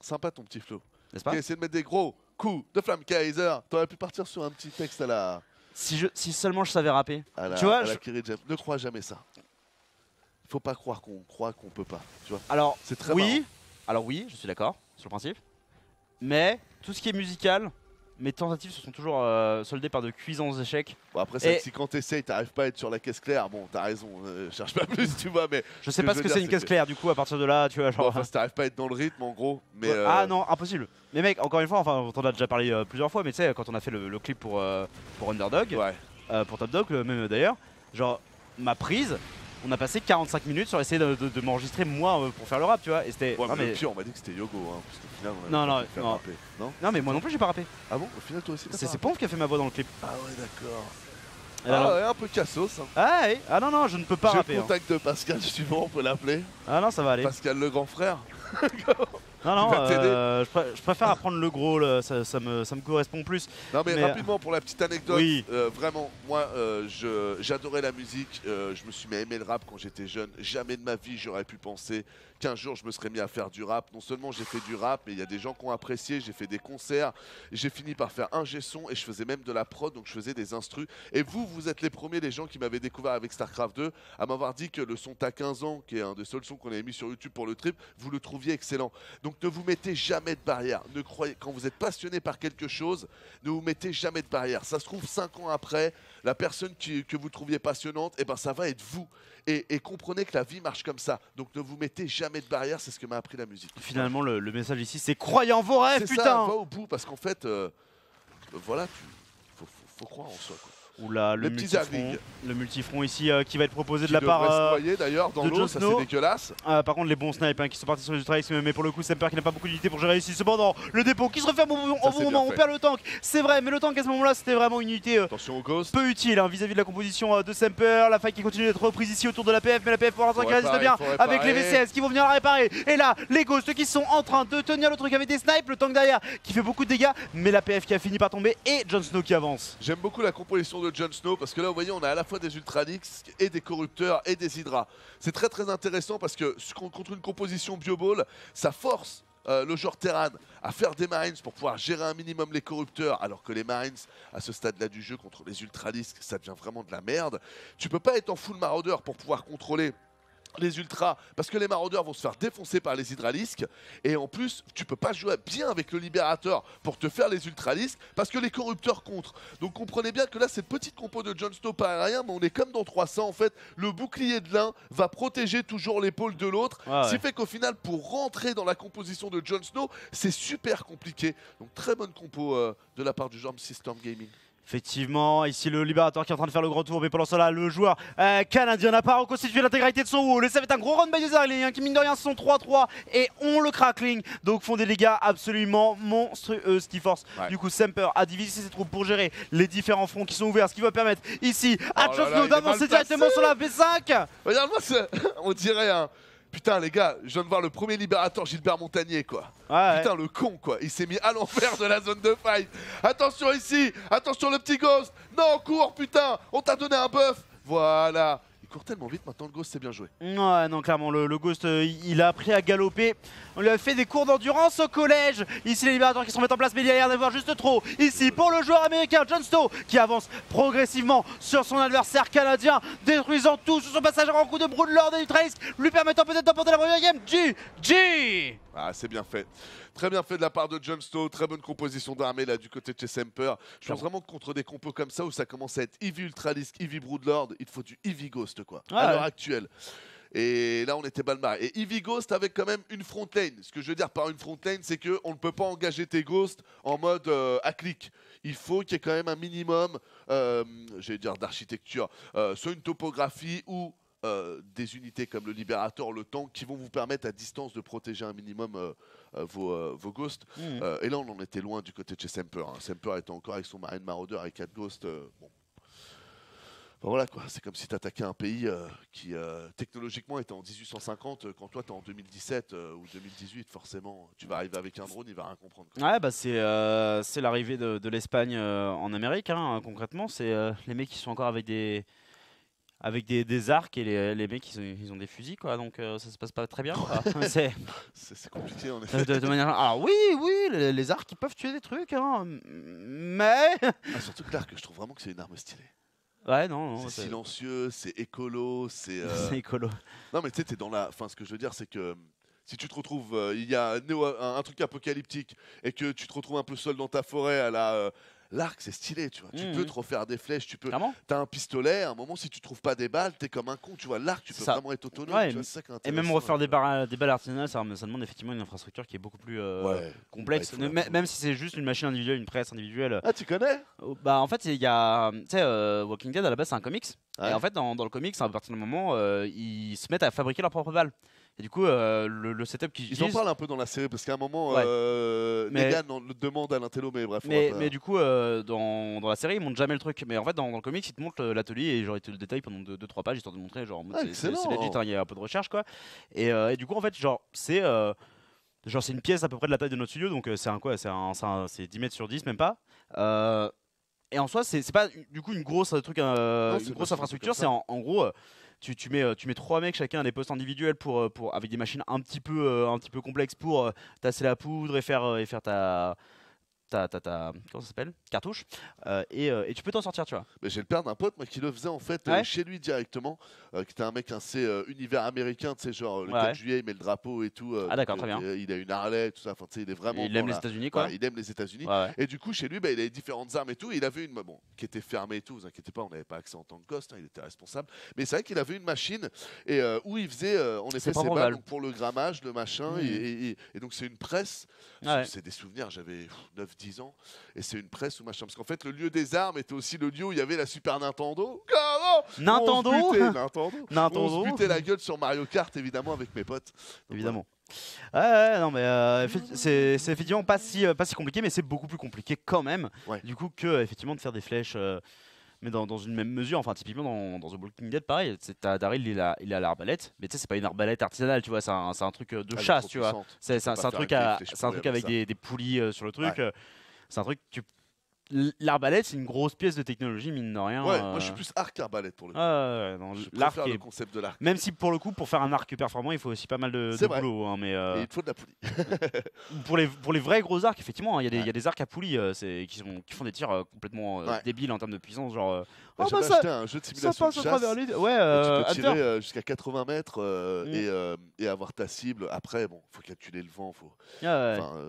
Sympa ton petit flow. N'est-ce pas? Essayer de mettre des gros coups de flamme Kaiser. T'aurais pu partir sur un petit texte à la... Si seulement je savais rapper. Tu vois, ne crois jamais ça. Faut pas croire qu'on croit qu'on peut pas. Tu vois. Alors c'est très oui. marrant. Alors oui, je suis d'accord sur le principe. Mais tout ce qui est musical, mes tentatives se sont toujours soldées par de cuisants échecs. Bon après ça, si quand t'essayes, t'arrives pas à être sur la caisse claire, bon t'as raison, cherche pas plus tu vois, mais... Je sais pas ce que c'est une caisse claire du coup à partir de là, tu vois. Genre... Bon, enfin si t'arrives pas à être dans le rythme en gros, mais... Ah non, impossible. Mais mec, encore une fois, enfin on en a déjà parlé plusieurs fois, mais tu sais quand on a fait le clip pour Underdog, pour Top Dog même d'ailleurs, genre ma prise... On a passé 45 minutes sur essayer de m'enregistrer moi pour faire le rap, tu vois. Et c'était. Ouais, mais le pire, on m'a dit que c'était Yogo, hein, parce qu'au final, on non, rapper. Non, mais moi non plus, j'ai pas rappé. Ah bon? Au final, toi aussi, c'est Ponf qui a fait ma voix dans le clip. Ah ouais, d'accord. Alors... ouais, un peu cassos. Hein. Ah, ouais. Ah non, je ne peux pas rapper. J'ai le contact de Pascal suivant, on peut l'appeler. Ah non, ça va aller. Pascal le grand frère. Non, je préfère apprendre le gros, là, ça me correspond plus. Non mais rapidement pour la petite anecdote, oui. vraiment, moi j'adorais la musique, je me suis mis à aimer le rap quand j'étais jeune. Jamais de ma vie j'aurais pu penser qu'un jour je me serais mis à faire du rap. Non seulement j'ai fait du rap, mais il y a des gens qui ont apprécié, j'ai fait des concerts, j'ai fini par faire un G-son et je faisais même de la prod, donc je faisais des instrus. Et vous êtes les premiers, les gens qui m'avaient découvert avec StarCraft 2, à m'avoir dit que le son T'as 15 ans, qui est un des seuls sons qu'on avait mis sur YouTube pour le trip, vous le trouviez excellent. Donc ne vous mettez jamais de barrière. Ne croyez, quand vous êtes passionné par quelque chose, ne vous mettez jamais de barrière. Ça se trouve 5 ans après, la personne que vous trouviez passionnante, et ben ça va être vous. Et comprenez que la vie marche comme ça. Donc ne vous mettez jamais de barrière, c'est ce que m'a appris la musique. Finalement, le message ici, c'est croyez en vos rêves, putain. Ça, va au bout, parce qu'en fait, voilà, faut croire en soi, quoi. Oula, le multifront ici qui va être proposé de la part d'ailleurs dans l'eau, ça c'est dégueulasse. Par contre les bons snipes qui sont partis sur du Trace, mais pour le coup Semper qui n'a pas beaucoup d'unité pour gérer ici. Cependant le dépôt qui se referme au bon moment, on perd le tank, c'est vrai, mais le tank à ce moment là c'était vraiment une unité peu utile vis-à-vis de la composition de Semper. La faille qui continue d'être reprise ici autour de la PF, mais la PF pour l'instant qui résiste bien avec les VCS qui vont venir la réparer. Et là les Ghosts qui sont en train de tenir le truc avec des snipes, le tank derrière qui fait beaucoup de dégâts, mais la PF qui a fini par tomber et Jon Snow qui avance. J'aime beaucoup la composition de Jon Snow parce que là vous voyez on a à la fois des Ultradix et des corrupteurs et des Hydra. C'est très intéressant parce que contre une composition Bioball, ça force le joueur Terran à faire des Marines pour pouvoir gérer un minimum les corrupteurs, alors que les Marines à ce stade là du jeu contre les Ultradix ça devient vraiment de la merde. Tu peux pas être en full maraudeur pour pouvoir contrôler les ultras, parce que les maraudeurs vont se faire défoncer par les hydralisques, et en plus tu peux pas jouer bien avec le libérateur pour te faire les ultralisques parce que les corrupteurs contre. Donc comprenez bien que là cette petite compo de Jon Snow paraît rien, mais on est comme dans 300 en fait. Le bouclier de l'un va protéger toujours l'épaule de l'autre, ce qui fait qu'au final pour rentrer dans la composition de Jon Snow c'est super compliqué. Donc très bonne compo de la part du genre Storm Gaming. Effectivement, ici le Libérateur qui est en train de faire le grand tour, mais pendant cela, le joueur canadien n'a pas reconstitué l'intégralité de son wall. Et ça va être un gros run by Zergling qui, mine de rien, sont 3-3 et ont le crackling. Donc font des dégâts absolument monstrueux. Ce qui force du coup Semper à diviser ses troupes pour gérer les différents fronts qui sont ouverts. Ce qui va permettre ici à Chosno d'avancer directement sur la V5. Regarde-moi ça, on dirait un... Putain les gars, je viens de voir le premier Libérateur Gilbert Montagnier quoi. Putain le con quoi, il s'est mis à l'envers de la zone de fight. Attention ici, attention le petit Ghost. Non cours putain, on t'a donné un buff. Voilà. Il court tellement vite maintenant le Ghost, c'est bien joué. Ouais non clairement le Ghost il a appris à galoper. On lui a fait des cours d'endurance au collège. Ici les Libérateurs qui se remettent en place mais il a l'air d'avoir juste trop. Ici pour le joueur américain John Stowe qui avance progressivement sur son adversaire canadien, détruisant tout sur son passage en coup de Broodlord et du Trace, lui permettant peut-être d'emporter la première game. GG. Ah c'est bien fait. Très bien fait de la part de John Stowe, très bonne composition d'armée là du côté de chez Semper. Je pense vraiment que contre des compos comme ça où ça commence à être Eevee Ultralisk, Eevee Broodlord, il te faut du Eevee Ghost quoi, à l'heure actuelle. Et là on était mal barré. Et Eevee Ghost avec quand même une front lane. Ce que je veux dire par une front lane, c'est qu'on ne peut pas engager tes ghosts en mode à clic. Il faut qu'il y ait quand même un minimum, j'allais dire d'architecture, soit une topographie ou des unités comme le Libérateur, le tank, qui vont vous permettre à distance de protéger un minimum vos ghosts. Et là on en était loin du côté de chez Semper. Semper était encore avec son Marine Marauder avec 4 ghosts. Bon. Voilà quoi, c'est comme si tu attaquais un pays qui technologiquement était en 1850 quand toi t'es en 2017 ou 2018, forcément tu vas arriver avec un drone, il va rien comprendre quoi. Ouais bah c'est l'arrivée de l'Espagne en Amérique hein, concrètement, c'est les mecs qui sont encore avec des arcs et les mecs ils ont des fusils quoi, donc ça se passe pas très bien quoi. C'est compliqué en effet. De manière... Alors oui les arcs ils peuvent tuer des trucs hein, mais... surtout que l'arc je trouve vraiment que c'est une arme stylée. Ouais, non. C'est silencieux, c'est écolo, c'est. C'est écolo. Non, mais tu sais, t'es dans la. Enfin, ce que je veux dire, c'est que si tu te retrouves. Il y a un truc apocalyptique et que tu te retrouves un peu seul dans ta forêt à la. L'arc, c'est stylé, tu vois. Tu peux te refaire des flèches, tu peux. T'as un pistolet, à un moment, si tu trouves pas des balles, t'es comme un con, tu vois. L'arc, tu peux vraiment être autonome. Ouais, tu vois, c'est ça qui est intéressant, et même refaire des balles artisanales, ça demande effectivement une infrastructure qui est beaucoup plus complexe. Même si c'est juste une machine individuelle, une presse individuelle. Ah, tu connais? Bah, en fait, il y a. Tu sais, Walking Dead à la base, c'est un comics. Et en fait, dans le comics, à partir du moment, ils se mettent à fabriquer leurs propres balles. Et du coup, le setup qu'ils utilisent... Ils en parlent un peu dans la série parce qu'à un moment, Negan le demande à l'intello, mais bref. Mais du coup, dans la série, ils montrent jamais le truc. Mais en fait, dans le comics, ils te montrent l'atelier et genre, ils te le détaillent pendant 2-3 pages histoire de montrer. Genre, c'est legit, il y a un peu de recherche quoi. Et du coup, en fait, genre, c'est une pièce à peu près de la taille de notre studio. Donc, c'est 10 mètres sur 10, même pas. Et en soi, c'est pas du coup une grosse infrastructure. C'est en gros. Tu mets 3 mecs chacun à des postes individuels avec des machines un petit peu complexes pour tasser la poudre et faire ta comment ça s'appelle, cartouche, et tu peux t'en sortir, tu vois. Mais j'ai le père d'un pote moi, qui le faisait en fait chez lui directement, qui était un mec assez univers américain, tu sais, genre le 4 juillet il met le drapeau et tout. Ah d'accord, très bien. Il a une Harley, tout ça, enfin tu sais, il est vraiment. Il aime les États-Unis quoi. Il aime les États-Unis. Et du coup chez lui, il avait différentes armes et tout. Et il avait une qui était fermée et tout. Vous inquiétez pas, on n'avait pas accès en tant que ghost, il était responsable. Mais c'est vrai qu'il avait une machine et où il faisait en effet ses balles pour le grammage, le machin. Et donc c'est une presse. C'est des souvenirs. J'avais 9-10 ans. Et c'est une presse ou machin. Parce qu'en fait, le lieu des armes était aussi le lieu où il y avait la Super Nintendo. Nintendo. On se butait la gueule sur Mario Kart, évidemment, avec mes potes. Donc, évidemment. Non mais c'est effectivement pas si compliqué, mais c'est beaucoup plus compliqué quand même. Du coup que effectivement de faire des flèches. Mais dans une même mesure, enfin typiquement dans The Walking Dead, pareil, Daryl il a l'arbalète, mais tu sais c'est pas une arbalète artisanale, tu vois, c'est un truc de chasse, tu vois. C'est un truc avec des poulies sur le truc. C'est un truc l'arbalète c'est une grosse pièce de technologie mine de rien. Moi je suis plus arc arbalète pour le coup. Je préfère le concept de l'arc. Même si pour le coup pour faire un arc performant il faut aussi pas mal de boulot hein, mais et il te faut de la poulie. pour les vrais gros arcs effectivement il y a des arcs à poulie qui font des tirs complètement débiles en termes de puissance genre. J'avais acheté un jeu de simulation de chasse. Tu peux tirer jusqu'à 80 mètres et avoir ta cible. Après bon faut calculer le vent,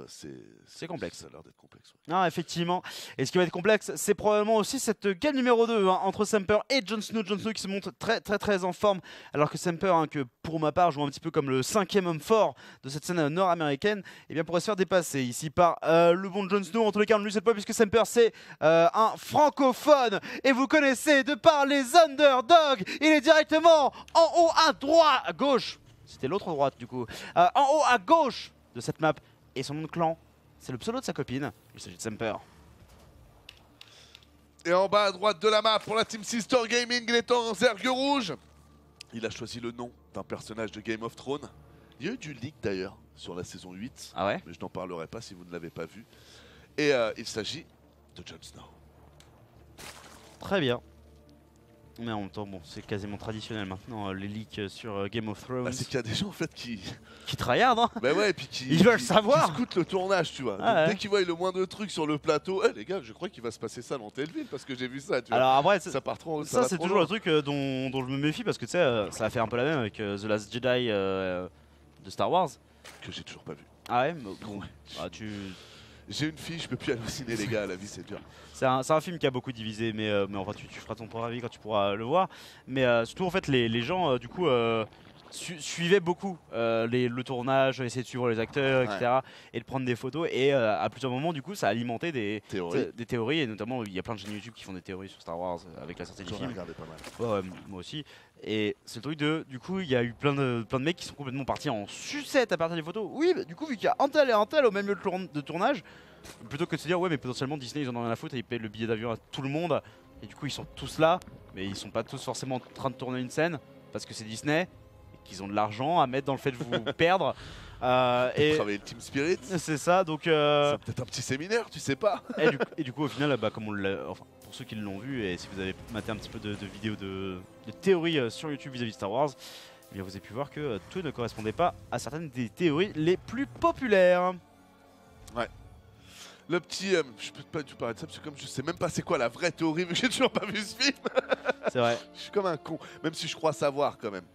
c'est complexe. Ça a l'air d'être complexe. Non effectivement. Et Et ce qui va être complexe, c'est probablement aussi cette game numéro 2 hein, entre Semper et Jon Snow. Jon Snow qui se montre très en forme, alors que Semper, hein, que pour ma part joue un petit peu comme le 5e homme fort de cette scène nord-américaine, eh bien pourrait se faire dépasser ici par le bon Jon Snow. En tous les cas, on ne lui souhaite pas puisque Semper c'est un francophone et vous connaissez de par les underdogs. Il est directement en haut à droite, à gauche. C'était l'autre droite du coup. En haut à gauche de cette map et son nom de clan, c'est le pseudo de sa copine. Il s'agit de Semper. Et en bas à droite de la map pour la team Sister Gaming, il est en zergue rouge. Il a choisi le nom d'un personnage de Game of Thrones. Il y a eu du leak d'ailleurs sur la saison 8. Ah ouais? Mais je n'en parlerai pas si vous ne l'avez pas vu. Et il s'agit de Jon Snow. Très bien. Mais en même temps, bon, c'est quasiment traditionnel maintenant, les leaks sur Game of Thrones. Bah, c'est qu'il y a des gens en fait qui tryhard, hein. bah ouais, et puis Ils veulent savoir. qui scoutent le tournage, tu vois. Ah Donc, ouais. dès qu'ils voient le moindre truc sur le plateau, les gars, je crois qu'il va se passer ça dans telle ville parce que j'ai vu ça, tu vois. Alors après, Ça part trop. ça va c'est trop toujours loin. le truc dont je me méfie parce que tu sais, ça a fait un peu la même avec The Last Jedi de Star Wars. Que j'ai toujours pas vu. Ah ouais, mais bon, Ouais. bah, J'ai une fille, je peux plus aller au ciné, les gars, la vie c'est dur. c'est un film qui a beaucoup divisé, mais enfin tu feras ton propre avis quand tu pourras le voir. Mais surtout en fait les gens du coup suivaient beaucoup le tournage, essayaient de suivre les acteurs, etc. Et de prendre des photos. Et à plusieurs moments du coup ça a alimenté des théories. Et notamment il y a plein de chaînes YouTube qui font des théories sur Star Wars avec la sortie du J'en ai film. regardé pas mal. Ouais, moi aussi. Et c'est le truc du coup, il y a eu plein de mecs qui sont complètement partis en sucette à partir des photos. Oui, bah, du coup, vu qu'il y a un tel et un tel au même lieu de tournage, plutôt que de se dire, ouais, mais potentiellement Disney, ils en ont rien à foutre et ils payent le billet d'avion à tout le monde. Et du coup, ils sont tous là, mais ils sont pas tous forcément en train de tourner une scène parce que c'est Disney et qu'ils ont de l'argent à mettre dans le fait de vous perdre. Et Travailler le Team Spirit, c'est ça, donc. c'est peut-être un petit séminaire, tu sais pas. Et du coup, au final, bah, comme on l'a, enfin, pour ceux qui l'ont vu, et si vous avez maté un petit peu de vidéos de théories sur YouTube vis-à-vis de Star Wars, eh bien, vous avez pu voir que tout ne correspondait pas à certaines des théories les plus populaires. Le petit, je peux pas du tout parler de ça parce que comme je sais même pas c'est quoi la vraie théorie vu que j'ai toujours pas vu ce film. C'est vrai. Je suis comme un con, même si je crois savoir quand même.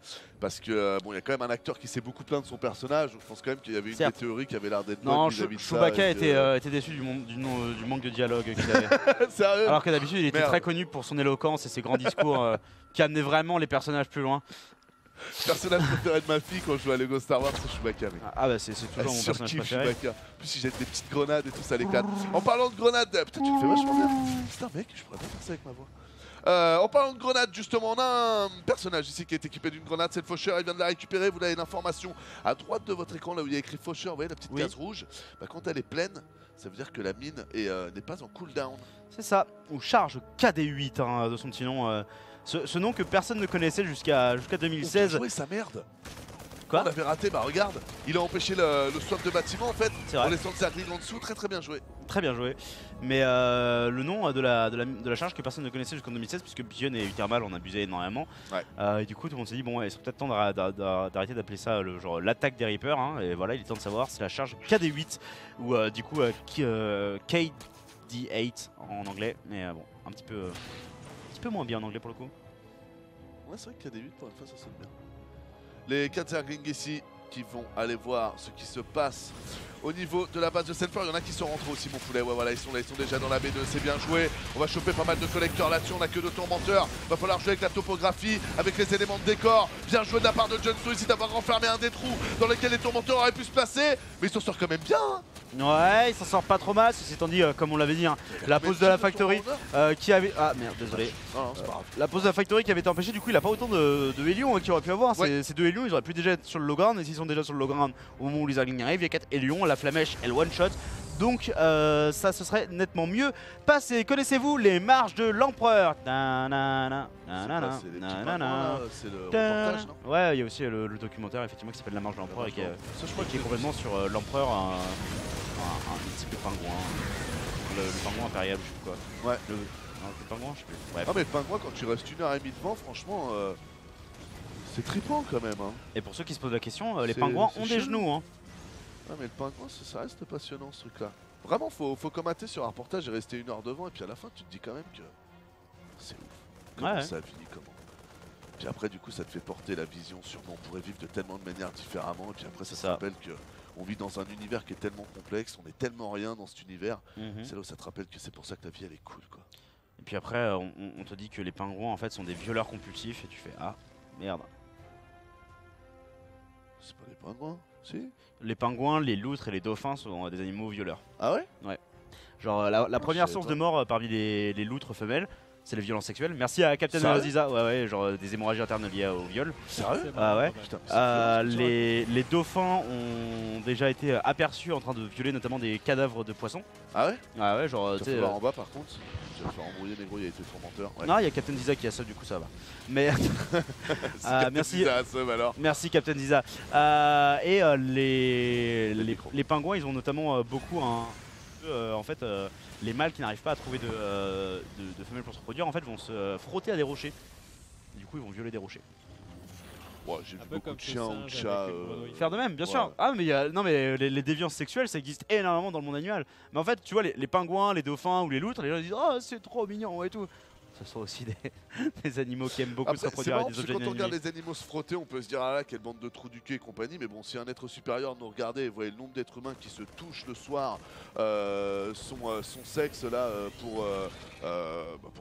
Parce que bon, il y a quand même un acteur qui s'est beaucoup plaint de son personnage, donc je pense quand même qu'il y avait une des Certes. théories qui avait l'air d'être Non, bonne vis-à-vis de ça. Chewbacca et que- était déçu du manque de dialogue qu'il avait. Sérieux. Alors que d'habitude, il était Merde. très connu pour son éloquence et ses grands discours qui amenaient vraiment les personnages plus loin. Personnage préféré de ma fille quand je joue à Lego Star Wars, c'est Chewbacca, mec. Ah bah c'est toujours mon Sur personnage kiff préféré. Chewbacca. En plus, il jette des petites grenades et tout, ça l'éclate. En parlant de grenades, putain, tu le fais vachement bien. Putain, mec, je pourrais pas faire ça avec ma voix. En parlant de grenades, justement, on a un personnage ici qui est équipé d'une grenade. C'est le faucheur, il vient de la récupérer. Vous avez l'information à droite de votre écran, là où il y a écrit faucheur. Vous voyez la petite Oui. case rouge. Bah, quand elle est pleine, ça veut dire que la mine n'est pas en cooldown. C'est ça, ou charge KD8 hein, de son petit nom. Ce nom que personne ne connaissait jusqu'à 2016. Oui, sa merde. Quoi On avait raté, bah regarde, il a empêché le swap de bâtiment en fait. C'est En vrai. laissant le cercle en dessous, très bien joué. Très bien joué. Mais le nom de la charge que personne ne connaissait jusqu'en 2016, puisque Bion et Uthermal en abusaient énormément. Ouais. Et du coup, tout le monde s'est dit, bon, il serait peut-être temps d'arrêter d'appeler ça genre l'attaque des Reapers. Hein, et voilà, il est temps de savoir, c'est la charge KD8, ou du coup KD8 en anglais. Mais bon, un petit peu moins bien en anglais pour le coup. Ouais, c'est vrai que KD8 pour une fois ça sonne bien. Les 4 Zerglings ici qui vont aller voir ce qui se passe au niveau de la base de Selfer. Il y en a qui sont rentrés aussi, mon poulet. Ouais, voilà, ils sont là, ils sont déjà dans la B2, c'est bien joué. On va choper pas mal de collecteurs là-dessus, on a que de tourmenteurs. Va falloir jouer avec la topographie, avec les éléments de décor. Bien joué de la part de Jon Snow ici d'avoir renfermé un des trous dans lesquels les tourmenteurs auraient pu se placer. Mais ils s'en sortent quand même bien. Hein. Ouais, il s'en sort pas trop mal, ceci étant dit, comme on l'avait dit, hein, la pause de la Factory qui avait... Ah merde, désolé. Non, c'est pas grave. La pause de la Factory qui avait été empêchée, du coup il a pas autant de Hélions qu'il aurait pu avoir. Ouais. Ces deux Hélions, ils auraient pu déjà être sur le low ground, et s'ils sont déjà sur le low ground au moment où les Zerglings arrivent, il y a 4 Hélions, la Flamèche, elle one shot. Donc ça ce serait nettement mieux passé. Connaissez-vous les marches de l'empereur? C'est les petits pingouins, là, c'est le reportage, non? Ouais, il y a aussi le documentaire effectivement qui s'appelle La marche de l'empereur et qui est Ça, je crois qui est complètement sur l'empereur, un type de pingouin. Le pingouin impérial, je sais plus quoi. Ouais. Le pingouin, je sais plus. Bref. Ah mais le pingouin quand tu restes 1h30 devant, franchement, c'est trippant quand même. Hein. Et pour ceux qui se posent la question, les C'est- pingouins c'est ont des chelou. genoux. Hein. Ah mais le pingouin, ça reste passionnant ce truc là. Vraiment, faut commenter sur un reportage et rester 1 heure devant et puis à la fin tu te dis quand même que c'est ouf. Comment Ouais. ça a fini, comment. Puis après du coup ça te fait porter la vision sur on pourrait vivre de tellement de manières différemment et puis après ça te Ça. rappelle que on vit dans un univers qui est tellement complexe, on est tellement rien dans cet univers. Mhm. C'est là où ça te rappelle que c'est pour ça que la vie elle est cool quoi. Et puis après, on te dit que les pingouins en fait sont des violeurs compulsifs et tu fais ah merde. C'est pas des pingouins, si? Les pingouins, les loutres et les dauphins sont des animaux violeurs. Ah ouais? Genre la première savais source pas. de mort parmi les loutres femelles, c'est les violences sexuelles. Merci à Captain Sérieux Aziza, ouais, genre des hémorragies internes liées au viol. Sérieux? C'est Ah marrant, ouais. quand même. Putain, mais c'est violent, ce que tu racontes. Les dauphins ont déjà été aperçus en train de violer notamment des cadavres de poissons. Ah ouais? Ah ouais, genre Tu tu vas sais. voir en bas par contre. Tu vas faire embrouiller Negro, il a été trop menteur. Ouais. Non, il y a Captain Diza qui a ça, du coup ça va. Mais merci. Alors. Merci Captain Diza. Les pingouins, ils ont notamment beaucoup en fait, les mâles qui n'arrivent pas à trouver de femelles pour se reproduire, en fait, vont se frotter à des rochers. Du coup, ils vont violer des rochers. Ouais, j'ai vu Un peu beaucoup comme de ces chiens ou de singes chats. avec les grenouilles. Faire de même, bien Ouais. sûr. Ah, mais non, mais les déviances sexuelles, ça existe énormément dans le monde animal. Mais en fait, tu vois, les pingouins, les dauphins ou les loutres, les gens disent oh c'est trop mignon et tout. Ce sont aussi des animaux qui aiment beaucoup se Après, c'est reproduire marrant avec parce des que objets quand on regarde inanimés. les animaux se frotter, on peut se dire ah là quelle bande de trous du cul et compagnie. Mais bon, si un être supérieur nous regardait et voyait le nombre d'êtres humains qui se touchent le soir son sexe là pour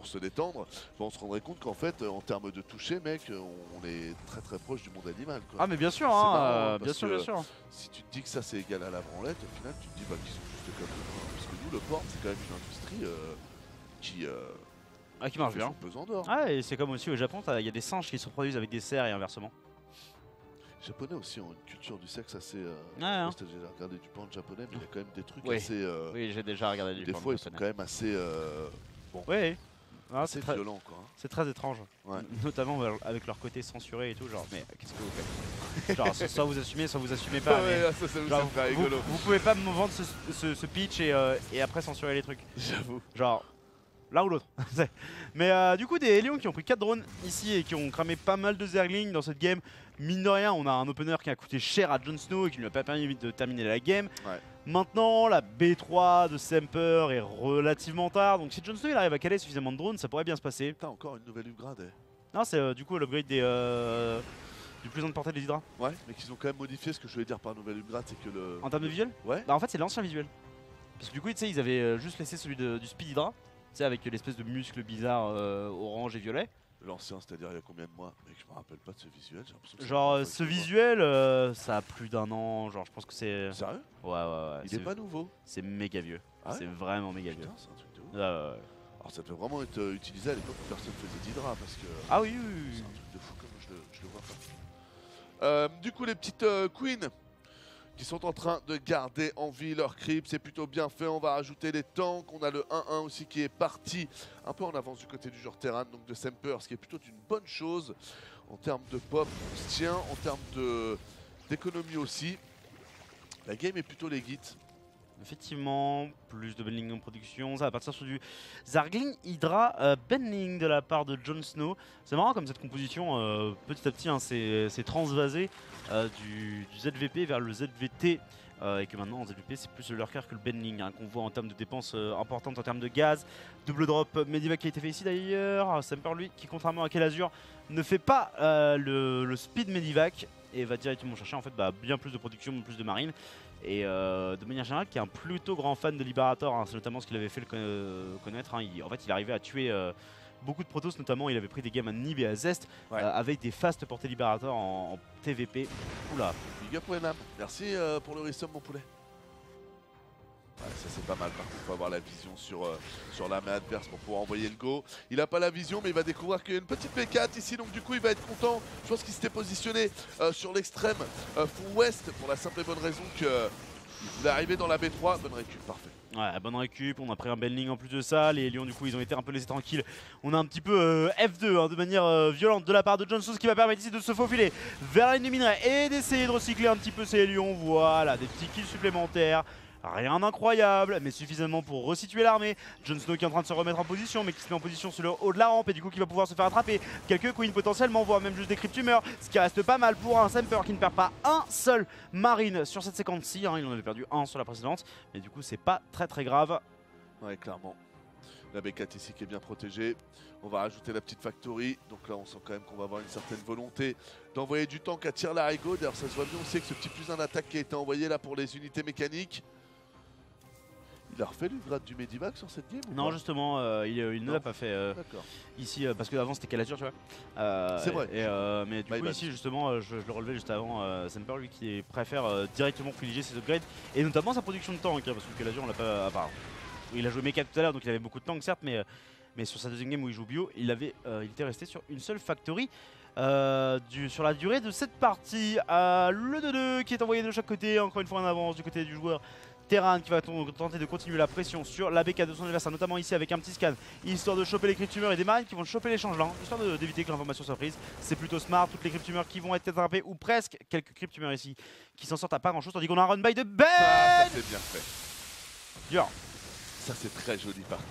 se détendre, on se rendrait compte qu'en fait en termes de toucher, mec, on est très très proche du monde animal. Quoi. Ah mais bien sûr, C'est hein, marrant, bien parce sûr, que- bien sûr. Si tu te dis que ça c'est égal à la branlette, au final tu te dis bah qu'ils sont juste comme nous. Parce que nous le porc c'est quand même une industrie qui Ah qui marche fait bien. son pesant d'or. Ah et c'est comme aussi au Japon, il y a des singes qui se reproduisent avec des cerfs et inversement. Les Japonais aussi ont une culture du sexe assez. Ouais, hein. J'ai regardé du porn japonais, mais il y a quand même des trucs Oui. assez. Oui, j'ai déjà regardé du Des porn fois, ils sont japonais. quand même assez. Oui, ah, assez c'est très, violents, quoi. c'est très étrange. Ouais. Notamment avec leur côté censuré et tout, genre mais qu'est-ce que vous faites? Genre soit vous assumez, soit vous assumez pas. mais ouais, ça nous genre, fait vous, rigolo. vous pouvez pas me vendre ce pitch et après censurer les trucs. J'avoue. Genre l'un ou l'autre. Mais du coup des Hélions qui ont pris 4 drones ici et qui ont cramé pas mal de Zerglings dans cette game. Mine de rien, on a un opener qui a coûté cher à Jon Snow et qui ne lui a pas permis de terminer la game. Ouais. Maintenant, la B3 de Semper est relativement tard. Donc si Jon Snow il arrive à caler suffisamment de drones, ça pourrait bien se passer. Putain, encore une nouvelle upgrade. Non, c'est du coup l'upgrade du plus de portée des Hydra. Ouais, mais qu'ils ont quand même modifié. Ce que je voulais dire par nouvelle upgrade, c'est que le. En termes de visuel, Ouais. bah en fait c'est l'ancien visuel. Parce que du coup, tu sais, ils avaient juste laissé celui du Speed Hydra. Tu sais, avec l'espèce de muscle bizarre orange et violet. L'ancien, c'est-à-dire il y a combien de mois? Mec, je me rappelle pas de ce visuel. J'ai l'impression que c'est la Genre première fois ce que je le vois. visuel, ça a plus d'1 an. Genre je pense que c'est... Sérieux? Ouais. Il est pas nouveau. C'est méga vieux. Ah ouais C'est vraiment méga vieux. Putain, c'est un truc de ouf. Ouais. Alors ça devait vraiment être utilisé à l'époque où personne faisait d'Hydra parce que. Ah oui. C'est un truc de fou comme je le vois pas. Du coup, les petites queens qui sont en train de garder en vie leur creep, c'est plutôt bien fait. On va rajouter les tanks. On a le 1-1 aussi qui est parti un peu en avance du côté du joueur Terran, donc de Semper, ce qui est plutôt une bonne chose en termes de pop. On se tient en termes d'économie aussi. La game est plutôt legit. Effectivement, plus de Benling en production, ça va partir sur du Zargling Hydra Benling de la part de Jon Snow. C'est marrant comme cette composition, petit à petit, hein, c'est transvasé du ZVP vers le ZVT. Et que maintenant en ZVP c'est plus le lurker que le Benling hein, qu'on voit en termes de dépenses importantes en termes de gaz. Double drop Medivac qui a été fait ici d'ailleurs. Semper lui qui contrairement à Kelazur ne fait pas le speed Medivac et va directement chercher en fait bien plus de production, plus de marine. Et de manière générale, qui est un plutôt grand fan de Liberator, hein, c'est notamment ce qu'il avait fait le connaître. Hein. En fait, il arrivait à tuer beaucoup de Protoss, notamment il avait pris des games à Nib et à Zest avec des fast portées Liberator en TVP. Oula. Big up Wenham. Merci pour le resum mon poulet. Ouais, ça c'est pas mal, par contre il faut avoir la vision sur la main adverse pour pouvoir envoyer le go. Il a pas la vision mais il va découvrir qu'il y a une petite P4 ici, donc du coup il va être content. Je pense qu'il s'était positionné sur l'extrême full west pour la simple et bonne raison qu'il voulait arriver dans la B3. Bonne récup, parfait. Ouais, bonne récup, on a pris un Benling en plus de ça, les Lions du coup ils ont été un peu laissés tranquilles. On a un petit peu F2 hein, de manière violente de la part de Jon Snow, ce qui va permettre ici de se faufiler vers la ligne de minerai et d'essayer de recycler un petit peu ces Lions. Voilà, des petits kills supplémentaires. Rien d'incroyable, mais suffisamment pour resituer l'armée. Jon Snow qui est en train de se remettre en position, mais qui se met en position sur le haut de la rampe et du coup qui va pouvoir se faire attraper. Quelques queens potentiellement, voire même juste des cryptumeurs, ce qui reste pas mal pour un Semper qui ne perd pas un seul marine sur cette séquence-ci. Hein. Il en avait perdu un sur la précédente, mais du coup c'est pas très grave. Ouais, clairement. La B4 ici qui est bien protégée. On va rajouter la petite factory. Donc là, on sent quand même qu'on va avoir une certaine volonté d'envoyer du tank à tir larigot. D'ailleurs, ça se voit bien aussi que ce petit plus 1 d'attaque qui a été envoyé là pour les unités mécaniques. Il a refait le grade du Medivac sur cette game ou Non, pas? justement, il ne l'a pas fait D'accord. ici parce qu'avant c'était calature, tu vois. C'est vrai. Mais du My coup, bad. ici, justement, je le relevais juste avant. Semper, lui, qui préfère directement privilégier ses upgrades et notamment sa production de tank, hein, parce que calature, on l'a pas. À part, il a joué méca tout à l'heure, donc il avait beaucoup de tank, certes, mais sur sa deuxième game où il joue bio, il était resté sur une seule factory. Sur la durée de cette partie, le 2-2 qui est envoyé de chaque côté, encore une fois en avance du côté du joueur Terran qui va tenter de continuer la pression sur la BK de son adversaire, notamment ici avec un petit scan, histoire de choper les cryptumeurs et des marines qui vont choper les changelants, histoire d'éviter que l'information soit prise. C'est plutôt smart, toutes les cryptumeurs qui vont être attrapées, ou presque, quelques cryptumeurs ici qui s'en sortent à pas grand chose, tandis qu'on a un run by de Ben. Ça c'est bien fait. Dur. Ça c'est très joli par contre.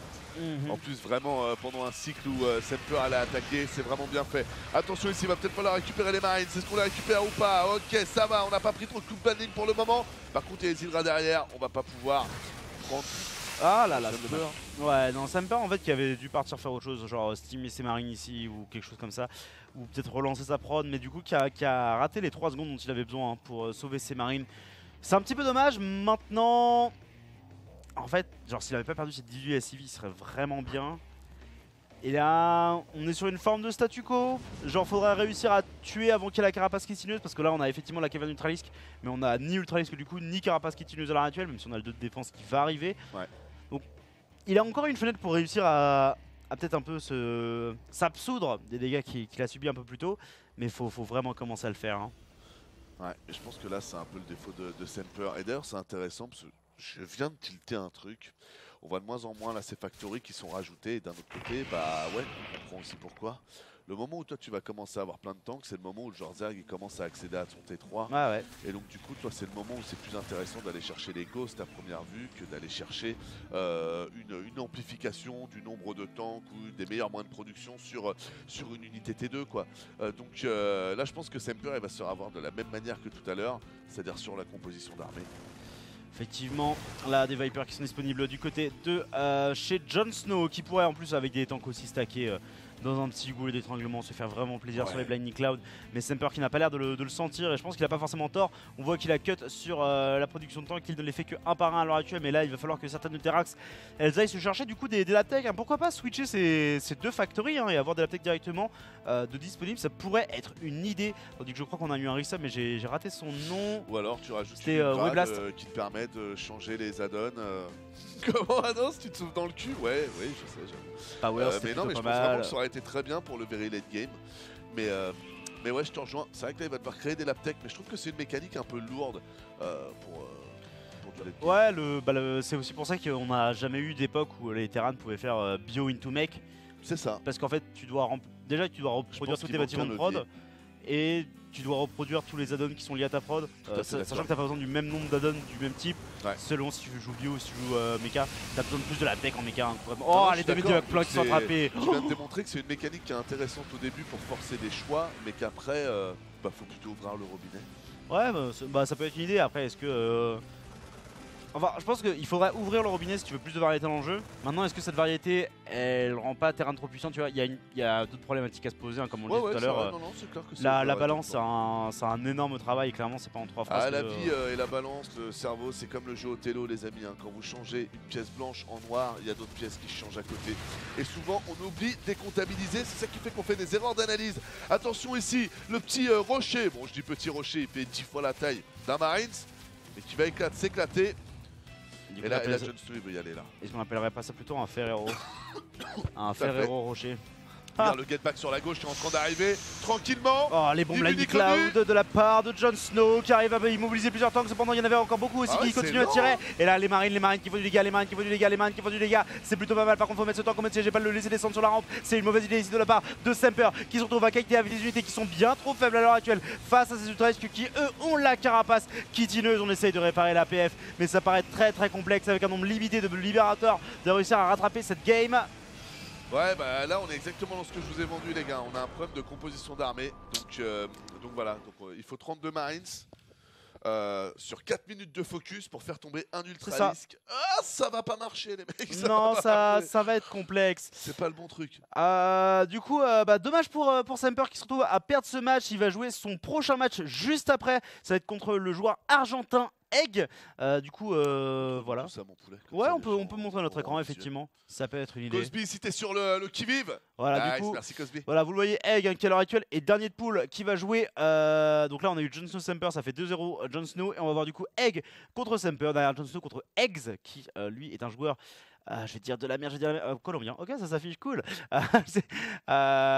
En plus vraiment pendant un cycle où Semper allait attaquer, c'est vraiment bien fait. Attention ici, il va peut-être falloir récupérer les marines, c'est ce qu'on les récupère ou pas? Ok, ça va, on n'a pas pris trop de coups de banding pour le moment. Par contre il y a les Hydra derrière, on va pas pouvoir prendre... Ah là là, Semper. Ouais, non, Semper en fait qui avait dû partir faire autre chose, genre steamer ses marines ici ou quelque chose comme ça, ou peut-être relancer sa prod, mais du coup qui a raté les 3 secondes dont il avait besoin pour sauver ses marines. C'est un petit peu dommage. Maintenant, en fait, genre s'il avait pas perdu cette 18 SCV, il serait vraiment bien. Et là, on est sur une forme de statu quo. Genre, faudrait réussir à tuer avant qu'il y ait la carapace kitineuse, parce que là, on a effectivement la caverne Ultralisk, mais on a ni Ultralisk du coup, ni carapace kitineuse à l'heure actuelle, même si on a le 2 de défense qui va arriver. Ouais. Donc, il a encore une fenêtre pour réussir à peut-être un peu s'absoudre des dégâts qu'il a subis un peu plus tôt, mais il faut vraiment commencer à le faire. Hein. Ouais, et je pense que là c'est un peu le défaut de Semper. Et d'ailleurs c'est intéressant parce que je viens de tilter un truc. On voit de moins en moins là ces factories qui sont rajoutées et d'un autre côté, bah ouais, on comprend aussi pourquoi. Le moment où toi tu vas commencer à avoir plein de tanks, c'est le moment où le joueur Zerg il commence à accéder à son T3. Ah ouais. Et donc du coup toi c'est le moment où c'est plus intéressant d'aller chercher les ghosts à première vue que d'aller chercher une amplification du nombre de tanks ou des meilleurs moyens de production sur une unité T2 quoi. Donc là je pense que Semper il va se revoir de la même manière que tout à l'heure, c'est-à-dire sur la composition d'armée. Effectivement, là des Vipers qui sont disponibles du côté de chez Jon Snow, qui pourrait en plus avec des tanks aussi stackés dans un petit goût d'étranglement se faire vraiment plaisir sur les Blinding Cloud. Mais Semper qui n'a pas l'air de le sentir, et je pense qu'il n'a pas forcément tort. On voit qu'il a cut sur la production de tanks, qu'il ne les fait que un par un à l'heure actuelle, mais là il va falloir que certaines de Terrax elles aillent se chercher du coup des laptech. Hein. Pourquoi pas switcher ces 2 factories et avoir des laptech directement de disponibles, ça pourrait être une idée. Tandis que je crois qu'on a eu un resub, mais j'ai raté son nom. Ou alors tu rajoutes C'était, une Weblast. qui te permet de changer les add-ons. Comment annonce? Tu te souffles dans le cul? Ouais, oui, je sais, j'avoue. Power, c'était mais non, mais je pas pense vraiment mal. que ça aurait été très bien pour le very late game. Mais ouais, je te rejoins. C'est vrai que là, il va devoir créer des laptech, mais je trouve que c'est une mécanique un peu lourde pour du late game. Ouais, c'est aussi pour ça qu'on n'a jamais eu d'époque où les Terran pouvaient faire bio into mech. C'est ça. Parce qu'en fait, déjà tu dois reproduire pense tous qu'il tes manque bâtiments un de prod. levier. Et tu dois reproduire tous les add-ons qui sont liés à ta prod, à fait d'accord. sachant que t'as pas besoin du même nombre d'add-ons du même type, Ouais. selon si tu joues bio ou si tu joues mecha, t'as besoin de plus de la tech en mecha. Hein, Non, oh, je les suis deux d'accord. plein qui sont C'est- attrapés. Je viens de démontrer que c'est une mécanique qui est intéressante au début pour forcer des choix, mais qu'après, faut plutôt ouvrir le robinet. Ouais, ça peut être une idée. Après, est-ce que. Enfin, je pense qu'il faudrait ouvrir le robinet si tu veux plus de variété dans le jeu. Maintenant, est-ce que cette variété, elle rend pas Terran trop puissant? Tu vois, il y a d'autres problématiques à se poser, hein, comme on le disait tout à l'heure. Non, c'est clair que c'est La vrai, balance, complètement. c'est un énorme travail. Clairement, c'est pas en 3 phrases. Ah, la vie et la balance, le cerveau, c'est comme le jeu Othello, les amis. Hein. Quand vous changez une pièce blanche en noir, il y a d'autres pièces qui changent à côté. Et souvent, on oublie de décomptabiliser. C'est ça qui fait qu'on fait des erreurs d'analyse. Attention ici, le petit rocher. Bon, je dis petit rocher, il fait 10 fois la taille d'un Marines, mais qui va s'éclater. Du coup, Et là, on appelle Jon Snow, il veut y aller là. Est-ce qu'on appellerait pas ça plutôt un Ferrero? Un fait. Ferrero Rocher. Regarde le get back sur la gauche qui est en train d'arriver tranquillement. Oh, les bombes Ni vu Lightning ni connu. Cloud de la part de Jon Snow qui arrive à immobiliser plusieurs tanks. Cependant, il y en avait encore beaucoup aussi Ah ouais, qui c'est continuent à lent. tirer. Et là, les marines qui font du dégât, les marines qui font du dégât, les marines qui font du dégât. C'est plutôt pas mal. Par contre, faut mettre ce tank comme j'ai pas le laisser descendre sur la rampe. C'est une mauvaise idée ici de la part de Semper qui se retrouve à qualité avec des unités qui sont bien trop faibles à l'heure actuelle face à ces Ultralisk qui, eux, ont la carapace kitineuse. On essaye de réparer la PF, mais ça paraît très très complexe avec un nombre limité de libérateurs de réussir à rattraper cette game. Ouais, bah là on est exactement dans ce que je vous ai vendu les gars. On a un problème de composition d'armée. Donc voilà, il faut 32 Marines. sur 4 minutes de focus pour faire tomber un ça. ultra risque. Ah, ça va pas marcher les mecs. Non, ça va être complexe. C'est pas le bon truc. Du coup, dommage pour Semper qui se retrouve à perdre ce match. Il va jouer son prochain match juste après. Ça va être contre le joueur argentin Egg. Voilà. Tout ça, mon poulet. Comme Ouais, ça, on les peut gens montrer notre auront écran, un visuel. effectivement. Ça peut être une idée. Cosby, si t'es sur le qui-vive. Voilà, Nice, du coup. merci Cosby. Voilà, vous le voyez, Egg, qui à l'heure actuelle est dernier de poule, qui va jouer. Donc là, on a eu Jon Snow Semper, ça fait 2-0 Jon Snow. Et on va voir du coup Egg contre Semper, derrière Jon Snow contre Eggs, qui lui est un joueur. Je vais dire de la merde, colombien. Ok, ça s'affiche cool.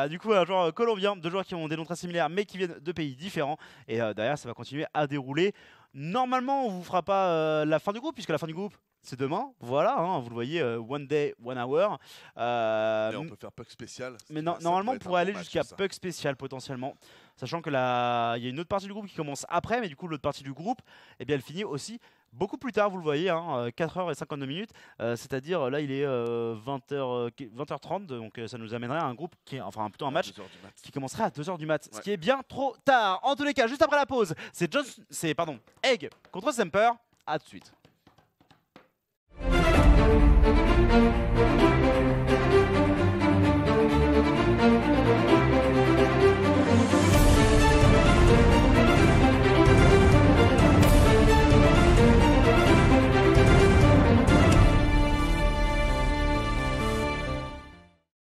Du coup, un joueur colombien, deux joueurs qui ont des noms très similaires, mais qui viennent de pays différents. Et derrière, ça va continuer à dérouler. Normalement, on vous fera pas la fin du groupe, puisque la fin du groupe, c'est demain. Voilà, hein, vous le voyez, one day, 1 hour. Et on peut faire puck spécial. Mais Ça normalement, on pourrait être un pourrait aller bon match, jusqu'à ça. puck spécial potentiellement. Sachant que il y a une autre partie du groupe qui commence après, mais du coup, l'autre partie du groupe, eh bien, elle finit aussi beaucoup plus tard, vous le voyez, hein, 4h52 minutes. C'est-à-dire, là, il est 20h30, donc ça nous amènerait à un groupe qui est, enfin, plutôt un match 2 heures du mat. qui commencerait à 2h du mat, ce Ouais. qui est bien trop tard. En tous les cas, juste après la pause, c'est Egg contre Semper. À tout de suite.